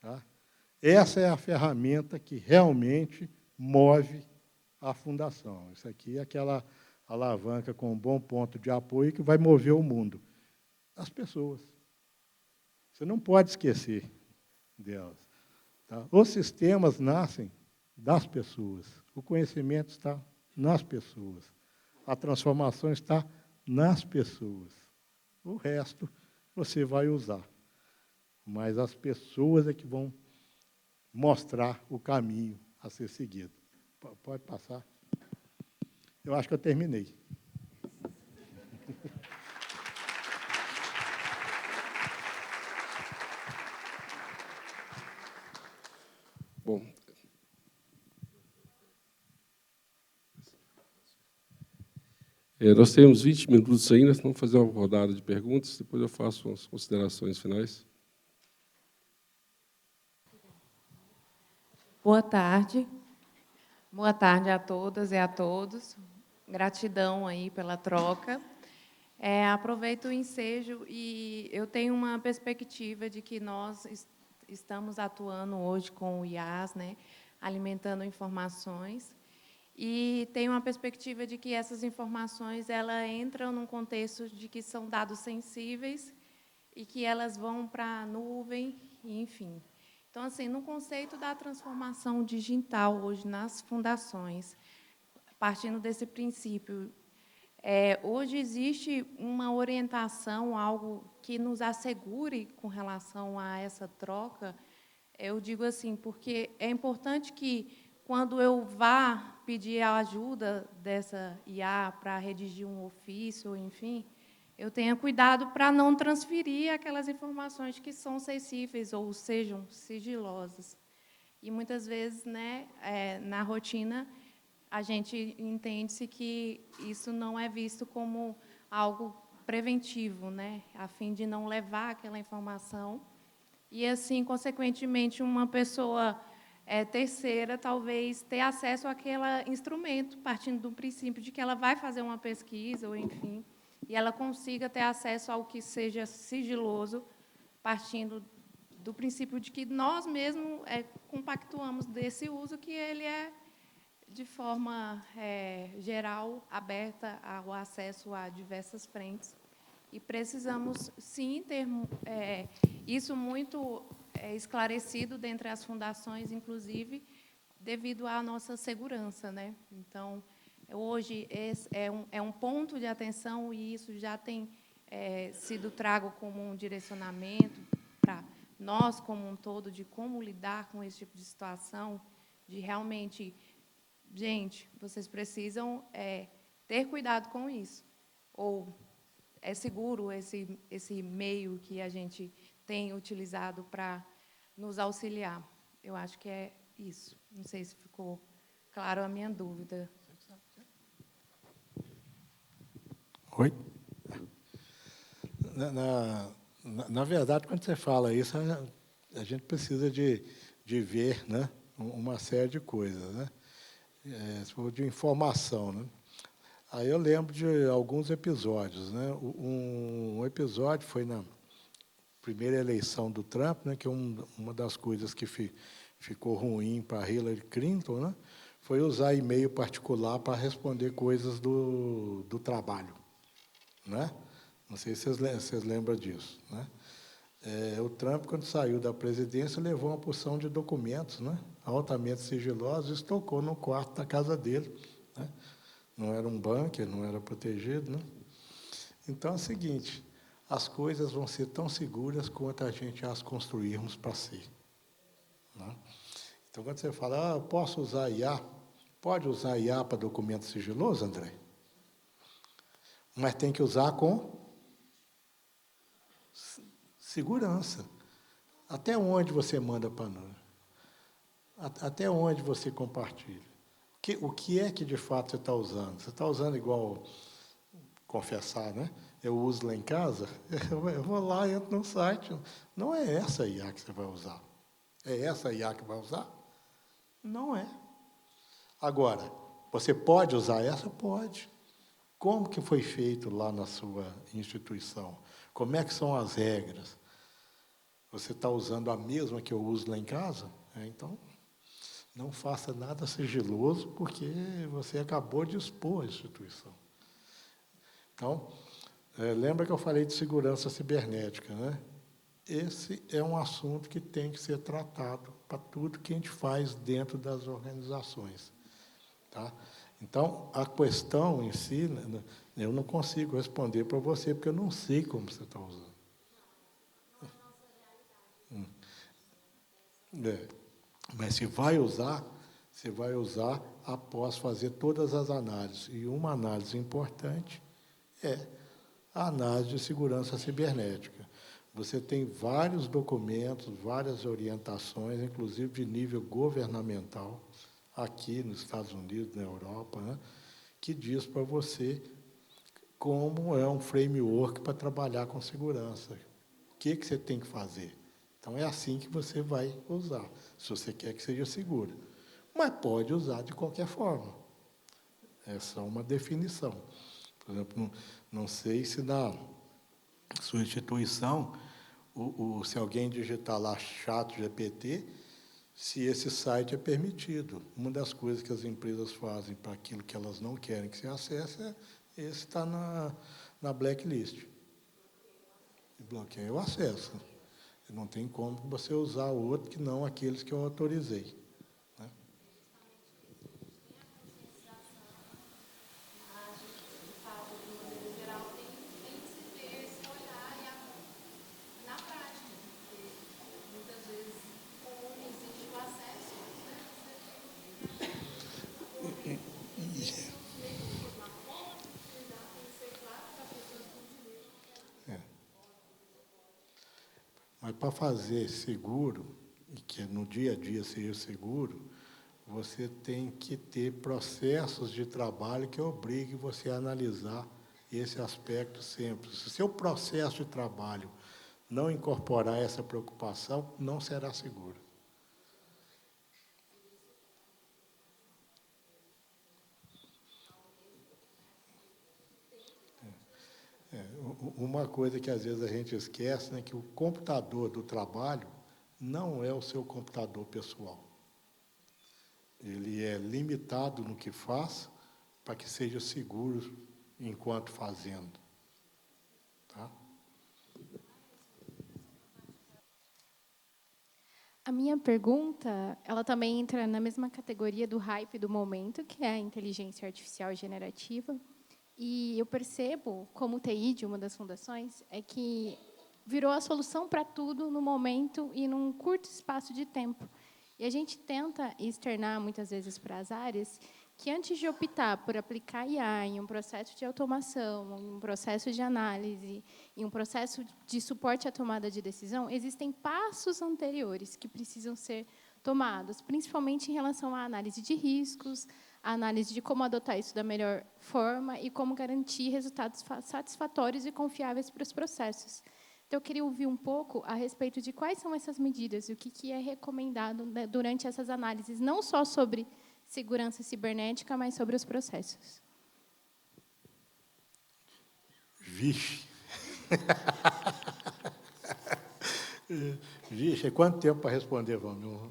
Tá? Essa é a ferramenta que realmente move a fundação. Isso aqui é aquela alavanca com um bom ponto de apoio que vai mover o mundo. As pessoas. Você não pode esquecer delas. Tá? Os sistemas nascem das pessoas. O conhecimento está nas pessoas. A transformação está nas pessoas. O resto você vai usar. Mas as pessoas é que vão mostrar o caminho a ser seguido. Pode passar. Eu acho que eu terminei. Bom, nós temos 20 minutos ainda, vamos fazer uma rodada de perguntas, depois eu faço as considerações finais. Boa tarde. Boa tarde a todas e a todos. Gratidão aí pela troca. Aproveito o ensejo e eu tenho uma perspectiva de que nós estamos atuando hoje com o IaaS, né, alimentando informações, e tem uma perspectiva de que essas informações elas entram num contexto de que são dados sensíveis e que elas vão para a nuvem, enfim. Então, assim, no conceito da transformação digital hoje nas fundações, partindo desse princípio, hoje existe uma orientação, algo que nos assegure com relação a essa troca. Eu digo assim, porque é importante que, quando eu vá pedir a ajuda dessa IA para redigir um ofício, enfim, eu tenha cuidado para não transferir aquelas informações que são sensíveis ou sejam sigilosas. E, muitas vezes, né, na rotina, a gente entende-se que isso não é visto como algo preventivo, né, a fim de não levar aquela informação. E, assim, consequentemente, uma pessoa terceira, talvez, ter acesso àquele instrumento, partindo do princípio de que ela vai fazer uma pesquisa, ou enfim, e ela consiga ter acesso ao que seja sigiloso, partindo do princípio de que nós mesmos compactuamos desse uso, que ele é, de forma geral, aberta ao acesso a diversas frentes. E precisamos, sim, ter isso muito esclarecido dentre as fundações, inclusive, devido à nossa segurança, né? Então, hoje, esse é um ponto de atenção, e isso já tem sido trago como um direcionamento para nós, como um todo, de como lidar com esse tipo de situação, de realmente, gente, vocês precisam ter cuidado com isso. Ou é seguro esse meio que a gente tem utilizado para nos auxiliar. Eu acho que é isso. Não sei se ficou claro a minha dúvida. Oi? Na verdade, quando você fala isso, a gente precisa de ver, né, uma série de coisas, né? De informação, né? Aí eu lembro de alguns episódios, né? Um episódio foi na primeira eleição do Trump, né, que uma das coisas que ficou ruim para Hillary Clinton, né, foi usar e-mail particular para responder coisas do trabalho, né? Não sei se vocês lembram disso, né? O Trump, quando saiu da presidência, levou uma porção de documentos, né, altamente sigilosos, e estocou no quarto da casa dele, né? Não era um bunker, não era protegido, né? Então é o seguinte: as coisas vão ser tão seguras quanto a gente as construirmos para ser, né? Então, quando você fala, posso usar IA? Pode usar IA para documento sigiloso, André? Mas tem que usar com segurança. Até onde você manda para nós? Até onde você compartilha? O que é que, de fato, você está usando? Você está usando igual, confessar, né? Eu uso lá em casa, eu vou lá, entro no site. Não é essa IA que você vai usar. É essa IA que vai usar? Não é. Agora, você pode usar essa? Pode. Como que foi feito lá na sua instituição? Como é que são as regras? Você está usando a mesma que eu uso lá em casa? Então, não faça nada sigiloso, porque você acabou de expor a instituição. Então, lembra que eu falei de segurança cibernética, né? Esse é um assunto que tem que ser tratado para tudo que a gente faz dentro das organizações, tá? Então, a questão em si, eu não consigo responder para você, porque eu não sei como você está usando. Mas se vai usar, você vai usar após fazer todas as análises. E uma análise importante é a análise de segurança cibernética. Você tem vários documentos, várias orientações, inclusive de nível governamental, aqui nos Estados Unidos, na Europa, né, que diz para você como é um framework para trabalhar com segurança. O que você tem que fazer? Então, é assim que você vai usar, se você quer que seja seguro. Mas pode usar de qualquer forma. É só uma definição. Por exemplo, não sei se na sua instituição, se alguém digitar lá ChatGPT, se esse site é permitido. Uma das coisas que as empresas fazem para aquilo que elas não querem que se acesse é esse está na blacklist. E bloqueia o acesso. Não tem como você usar outro que não aqueles que eu autorizei. Né? Mas para fazer seguro, e que no dia a dia seja seguro, você tem que ter processos de trabalho que obriguem você a analisar esse aspecto sempre. Se o seu processo de trabalho não incorporar essa preocupação, não será seguro. Uma coisa que às vezes a gente esquece, né, que o computador do trabalho não é o seu computador pessoal. Ele é limitado no que faz para que seja seguro enquanto fazendo. Tá? A minha pergunta, ela também entra na mesma categoria do hype do momento, que é a inteligência artificial generativa. E eu percebo, como TI de uma das fundações, é que virou a solução para tudo no momento e num curto espaço de tempo. E a gente tenta externar, muitas vezes, para as áreas que, antes de optar por aplicar IA em um processo de automação, em um processo de análise, em um processo de suporte à tomada de decisão, existem passos anteriores que precisam ser tomados, principalmente em relação à análise de riscos, a análise de como adotar isso da melhor forma e como garantir resultados satisfatórios e confiáveis para os processos. Então, eu queria ouvir um pouco a respeito de quais são essas medidas e o que é recomendado, né, durante essas análises, não só sobre segurança cibernética, mas sobre os processos. Vixe! Vixe, quanto tempo para responder, vamos?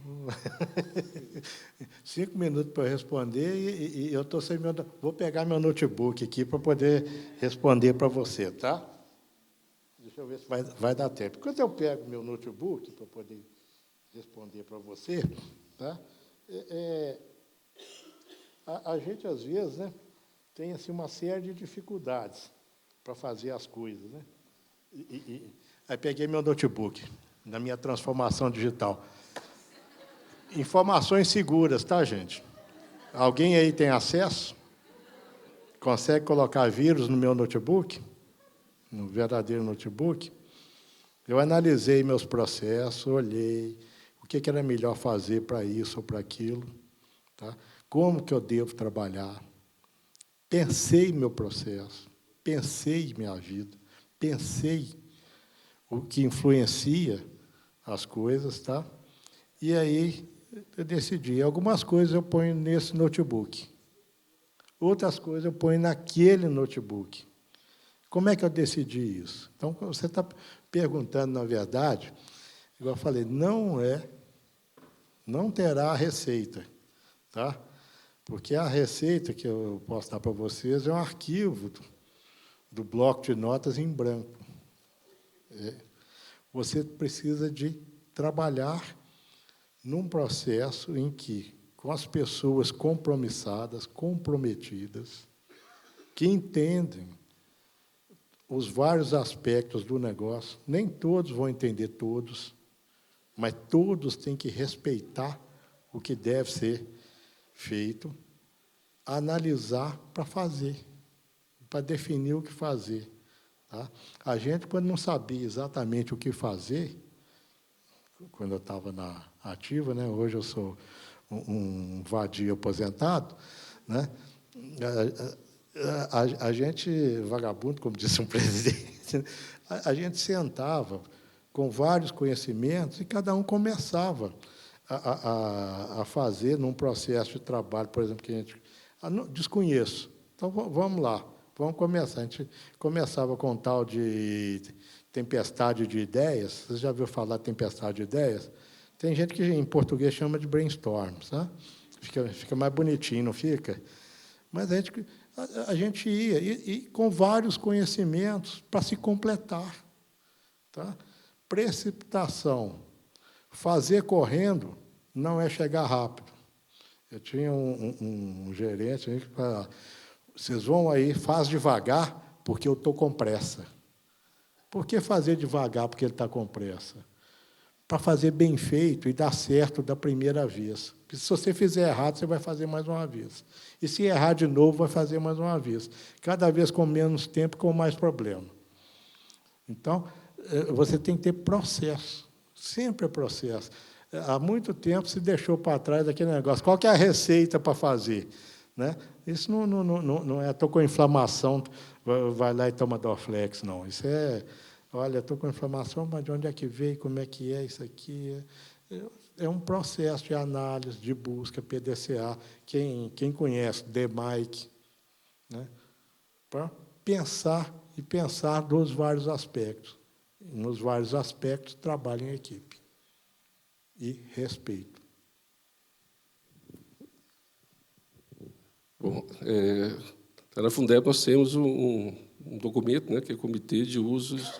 5 minutos para responder e eu estou sem meu... Vou pegar meu notebook aqui para poder responder para você, tá? Deixa eu ver se vai dar tempo. Quando eu pego meu notebook para poder responder para você, tá? A gente, às vezes, né, tem assim, uma série de dificuldades para fazer as coisas. Né? Aí peguei meu notebook, na minha transformação digital. Informações seguras, tá, gente? Alguém aí tem acesso? Consegue colocar vírus no meu notebook? No verdadeiro notebook? Eu analisei meus processos, olhei o que era melhor fazer para isso ou para aquilo, tá? Como que eu devo trabalhar. Pensei meu processo, pensei minha vida, pensei o que influencia as coisas, tá? E aí eu decidi, algumas coisas eu ponho nesse notebook, outras coisas eu ponho naquele notebook. Como é que eu decidi isso? Então, você está perguntando, na verdade, igual eu falei, não terá receita, tá? Porque a receita que eu posso dar para vocês é um arquivo do bloco de notas em branco. Você precisa de trabalhar num processo em que, com as pessoas compromissadas, comprometidas, que entendem os vários aspectos do negócio, nem todos vão entender todos, mas todos têm que respeitar o que deve ser feito, analisar para fazer, para definir o que fazer. Tá? A gente, quando não sabia exatamente o que fazer, quando eu estava na ativa, né, hoje eu sou um vadio aposentado, né, a gente, vagabundo, como disse um presidente, a gente sentava com vários conhecimentos e cada um começava a fazer num processo de trabalho, por exemplo, que a gente desconheço. Então, vamos lá, vamos começar. A gente começava com tal de tempestade de ideias. Você já ouviu falar de tempestade de ideias? Tem gente que em português chama de brainstorm, sabe? Fica mais bonitinho, não fica? Mas a gente ia e com vários conhecimentos para se completar. Tá? Precipitação, fazer correndo, não é chegar rápido. Eu tinha um gerente que falava, vocês vão aí, faz devagar, porque eu estou com pressa. Por que fazer devagar, porque ele está com pressa? Para fazer bem feito e dar certo da primeira vez. Porque se você fizer errado, você vai fazer mais uma vez. E se errar de novo, vai fazer mais uma vez. Cada vez com menos tempo, com mais problema. Então, você tem que ter processo. Sempre é processo. Há muito tempo se deixou para trás aquele negócio. Qual que é a receita para fazer? Né? Isso não é, estou com inflamação, vai lá e toma Dorflex, não. Isso é, olha, estou com inflamação, mas de onde é que veio, como é que é isso aqui? É um processo de análise, de busca, PDCA. Quem conhece, DMAIC, né? Para pensar e pensar nos vários aspectos. Nos vários aspectos, trabalho em equipe. E respeito. Bom, na Fundeb nós temos um documento, né, que é o Comitê de Usos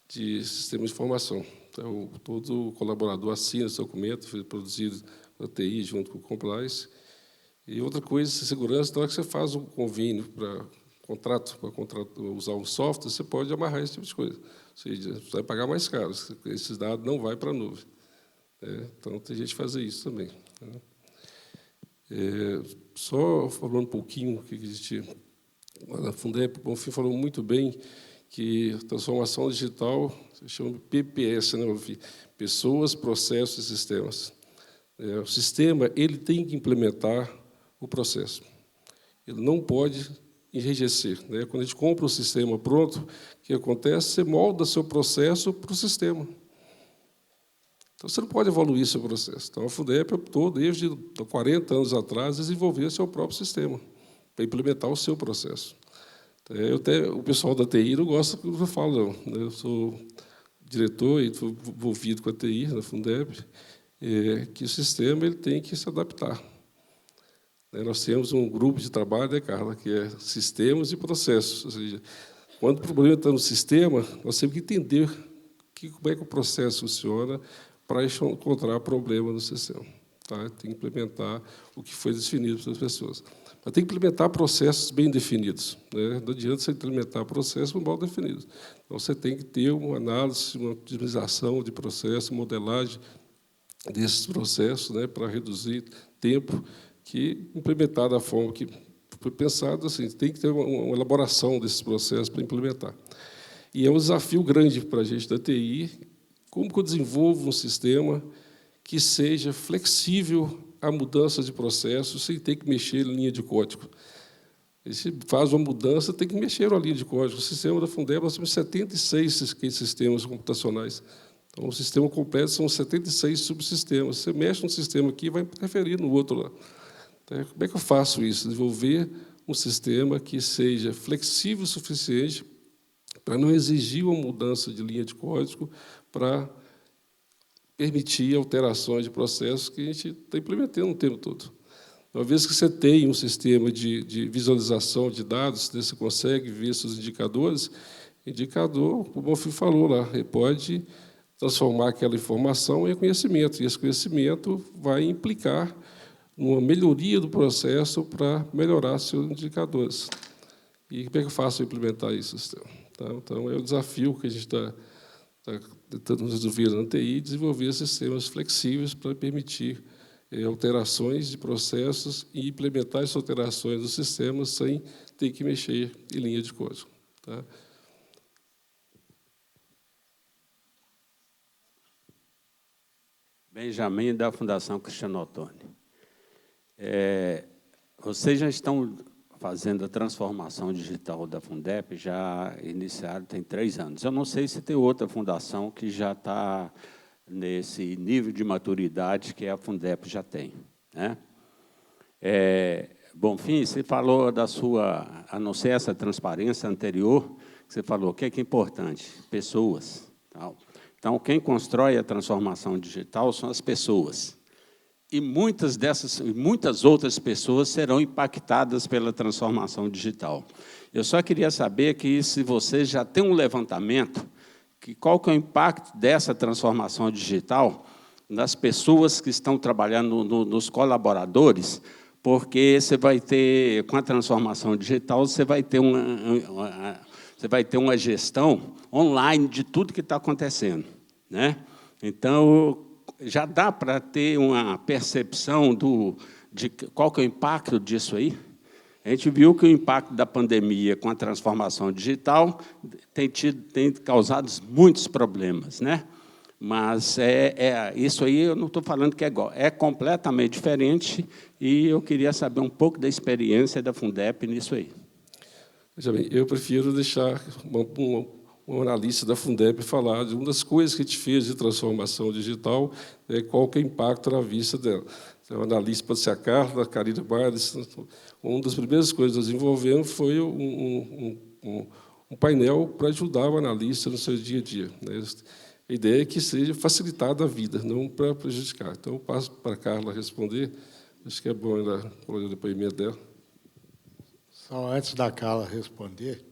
de Sistemas de Informação. Então, todo colaborador assina esse documento, foi produzido pela TI junto com o Compliance. E outra coisa, segurança, na hora que você faz um convênio para usar um software, você pode amarrar esse tipo de coisa. Ou seja, você vai pagar mais caro, esses dados não vão para a nuvem. Então, tem gente que faz isso também. Né? Só falando um pouquinho, que existe na Fundeb, o Bonfim falou muito bem que a transformação digital se chama PPS, né, Pessoas, Processos e Sistemas. O sistema ele tem que implementar o processo. Ele não pode enrijecer. Né? Quando a gente compra o sistema pronto, o que acontece? Você molda seu processo para o sistema. Então, você não pode evoluir seu processo. Então, a Fundeb optou, desde 40 anos atrás, desenvolver seu próprio sistema para implementar o seu processo. O pessoal da TI não gosta do que eu falo, não. Eu sou diretor e estou envolvido com a TI na Fundeb, que o sistema ele tem que se adaptar. Nós temos um grupo de trabalho, né, Carla, que é sistemas e processos. Ou seja, quando o problema está no sistema, nós temos que entender como é que o processo funciona para encontrar problema no sistema. Tá? Tem que implementar o que foi definido pelas pessoas. Mas tem que implementar processos bem definidos. Né? Não adianta você implementar processos mal definidos. Então, você tem que ter uma análise, uma otimização de processo, modelagem desses processos, né, para reduzir tempo, que implementar da forma que foi pensado, assim, tem que ter uma elaboração desses processos para implementar. E é um desafio grande para a gente da TI, como que eu desenvolvo um sistema que seja flexível à mudança de processo, sem ter que mexer em linha de código. E se faz uma mudança, tem que mexer na linha de código. O sistema da Fundeb, nós temos 76 sistemas computacionais. Então, o sistema completo são 76 subsistemas. Você mexe num sistema aqui, vai interferir no outro lá. Então, como é que eu faço isso? Desenvolver um sistema que seja flexível o suficiente para não exigir uma mudança de linha de código, para permitir alterações de processos que a gente está implementando o tempo todo. Uma vez que você tem um sistema de visualização de dados, você consegue ver seus indicadores, indicador, como o Bonfim falou lá, ele pode transformar aquela informação em conhecimento, e esse conhecimento vai implicar numa melhoria do processo para melhorar seus indicadores. E como é que eu faço para implementar isso? Então, é o desafio que a gente está tentando resolver na TI, desenvolver sistemas flexíveis para permitir alterações de processos e implementar essas alterações dos sistemas sem ter que mexer em linha de código. Tá? Benjamin, da Fundação Cristiano Ottoni. Vocês já estão fazendo a transformação digital da Fundeb, já iniciaram, tem 3 anos. Eu não sei se tem outra fundação que já está nesse nível de maturidade que a Fundeb já tem. Né? Bonfim, você falou da sua, a não ser essa transparência anterior, que você falou, o que é importante? Pessoas. Tal. Então, quem constrói a transformação digital são as pessoas. E muitas outras pessoas serão impactadas pela transformação digital. Eu só queria saber que, se vocês já têm um levantamento, qual que é o impacto dessa transformação digital nas pessoas que estão trabalhando, nos colaboradores, porque você vai ter, com a transformação digital, você vai ter uma gestão online de tudo que está acontecendo, né? Então, já dá para ter uma percepção de qual que é o impacto disso aí? A gente viu que o impacto da pandemia com a transformação digital tem causado muitos problemas, né? Mas isso aí eu não estou falando que é igual, é completamente diferente, e eu queria saber um pouco da experiência da Fundep nisso aí. Veja bem, eu prefiro deixar um analista da Fundep falar de uma das coisas que a gente fez de transformação digital, qual que é o impacto na vista dela. Então, o analista pode ser a Carla, a Karina Bardes. Uma das primeiras coisas que nós desenvolvemos foi um painel para ajudar o analista no seu dia a dia, né? A ideia é que seja facilitada a vida, não para prejudicar. Então, eu passo para a Carla responder. Acho que é bom ela colocar o depoimento dela. Só antes da Carla responder,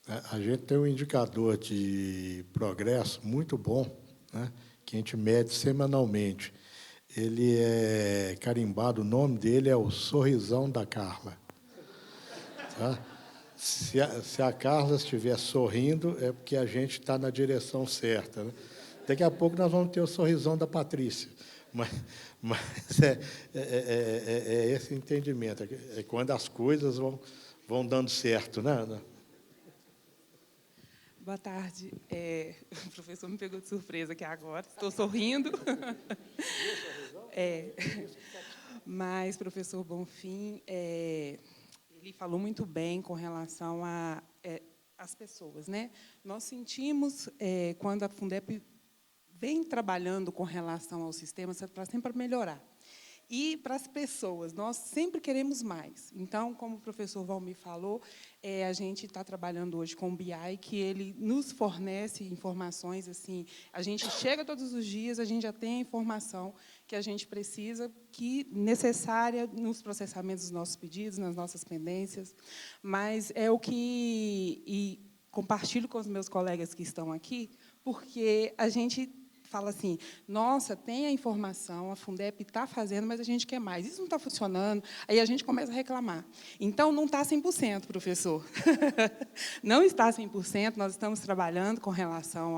né, a gente tem um indicador de progresso muito bom, né, que a gente mede semanalmente. Ele é carimbado, o nome dele é o Sorrisão da Carla. Tá? Se a Carla estiver sorrindo, é porque a gente está na direção certa, né? Daqui a pouco nós vamos ter o sorrisão da Patrícia. Mas é esse entendimento, é quando as coisas vão dando certo, né, Ana? Boa tarde. O professor me pegou de surpresa aqui agora, estou sorrindo. Mas, professor Bonfim, ele falou muito bem com relação às pessoas, né? Nós sentimos, quando a Fundep vem trabalhando com relação ao sistema, sempre para melhorar. E para as pessoas, nós sempre queremos mais. Então, como o professor Valmir falou, a gente está trabalhando hoje com o BI, que ele nos fornece informações. Assim, a gente chega todos os dias, a gente já tem a informação que a gente precisa, que necessária nos processamentos dos nossos pedidos, nas nossas pendências. Mas é o que... E compartilho com os meus colegas que estão aqui, porque a gente fala assim, nossa, tem a informação, a Fundep está fazendo, mas a gente quer mais. Isso não está funcionando. Aí a gente começa a reclamar. Então, não está 100%, professor. Não está 100%. Nós estamos trabalhando com relação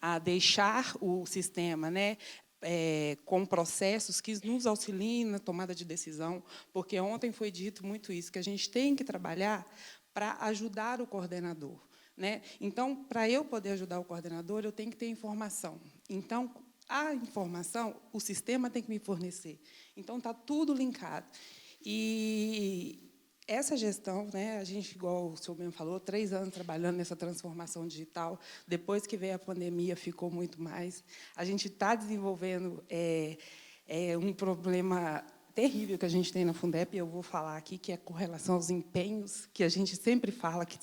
a deixar o sistema, né, com processos que nos auxiliem na tomada de decisão, porque ontem foi dito muito isso, que a gente tem que trabalhar para ajudar o coordenador, né? Então, para eu poder ajudar o coordenador, eu tenho que ter informação. Então, a informação, o sistema tem que me fornecer. Então, está tudo linkado. E essa gestão, né, a gente, igual o senhor mesmo falou, 3 anos trabalhando nessa transformação digital. Depois que veio a pandemia, ficou muito mais. A gente está desenvolvendo um problema terrível que a gente tem na Fundep, e eu vou falar aqui, que é com relação aos empenhos, que a gente sempre fala que,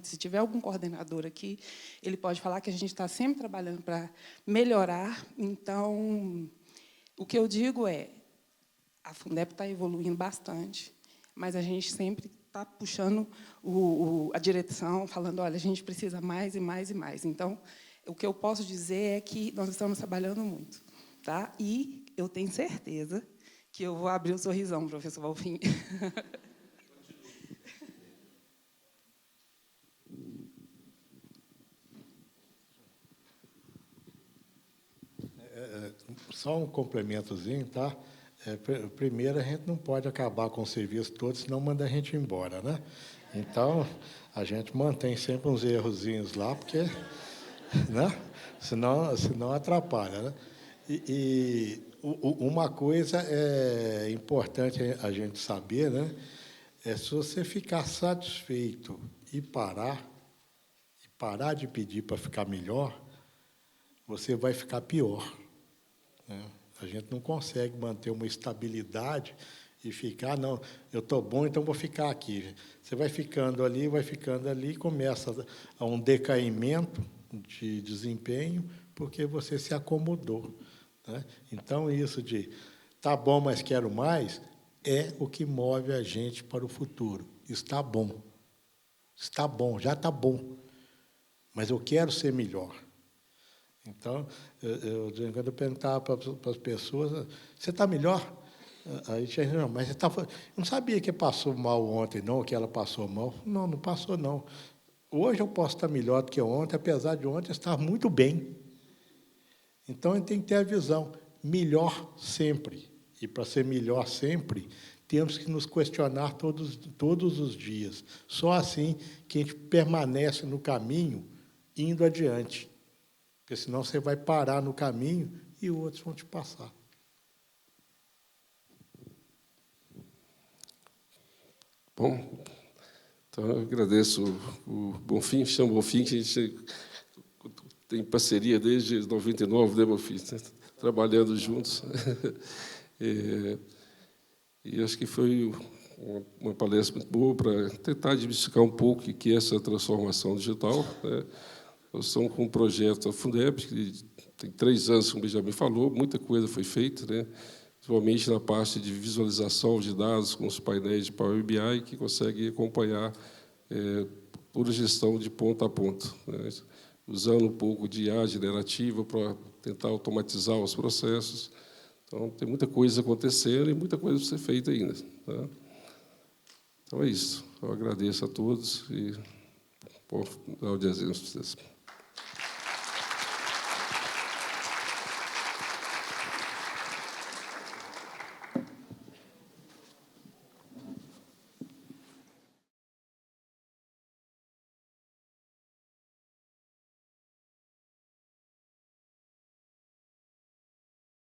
se tiver algum coordenador aqui, ele pode falar que a gente está sempre trabalhando para melhorar. Então, o que eu digo a Fundep está evoluindo bastante, mas a gente sempre está puxando a direção, falando, olha, a gente precisa mais e mais e mais. Então, o que eu posso dizer é que nós estamos trabalhando muito, tá? E eu tenho certeza que eu vou abrir um sorrisão, professor Valfim. Só um complementozinho, tá? Primeiro, a gente não pode acabar com o serviço todo, senão manda a gente embora, né? Então, a gente mantém sempre uns errozinhos lá, porque, né? Senão atrapalha, né? Uma coisa é importante a gente saber, né? Se você ficar satisfeito e parar de pedir para ficar melhor, você vai ficar pior, né? A gente não consegue manter uma estabilidade e ficar, não, eu estou bom, então vou ficar aqui. Você vai ficando ali, começa a um decaimento de desempenho, porque você se acomodou, né? Então, isso de tá bom, mas quero mais, é o que move a gente para o futuro. Está bom, já está bom, mas eu quero ser melhor. Então, quando eu perguntava para as pessoas, você está melhor? Aí tinha gente, não, mas você eu não sabia que passou mal ontem, não, que ela passou mal. Não, não passou, não. Hoje eu posso estar melhor do que ontem, apesar de ontem estar muito bem. Então, a gente tem que ter a visão, melhor sempre. E, para ser melhor sempre, temos que nos questionar todos os dias. Só assim que a gente permanece no caminho, indo adiante. Porque senão você vai parar no caminho e outros vão te passar. Bom, então eu agradeço o Bonfim, chamo Bonfim, que a gente tem parceria desde 99, né, Bonfim? Trabalhando juntos. E acho que foi uma palestra muito boa para tentar desmistificar um pouco o que é essa transformação digital, né? Nós estamos com um projeto, a Fundeb, que tem 3 anos, como o Benjamin falou, muita coisa foi feita, né? Principalmente na parte de visualização de dados com os painéis de Power BI, que consegue acompanhar toda a gestão de ponta a ponta, né? Usando um pouco de IA generativa para tentar automatizar os processos. Então, tem muita coisa acontecendo e muita coisa para ser feita ainda, tá? Então, é isso. Eu agradeço a todos e bom final de exemplo para vocês.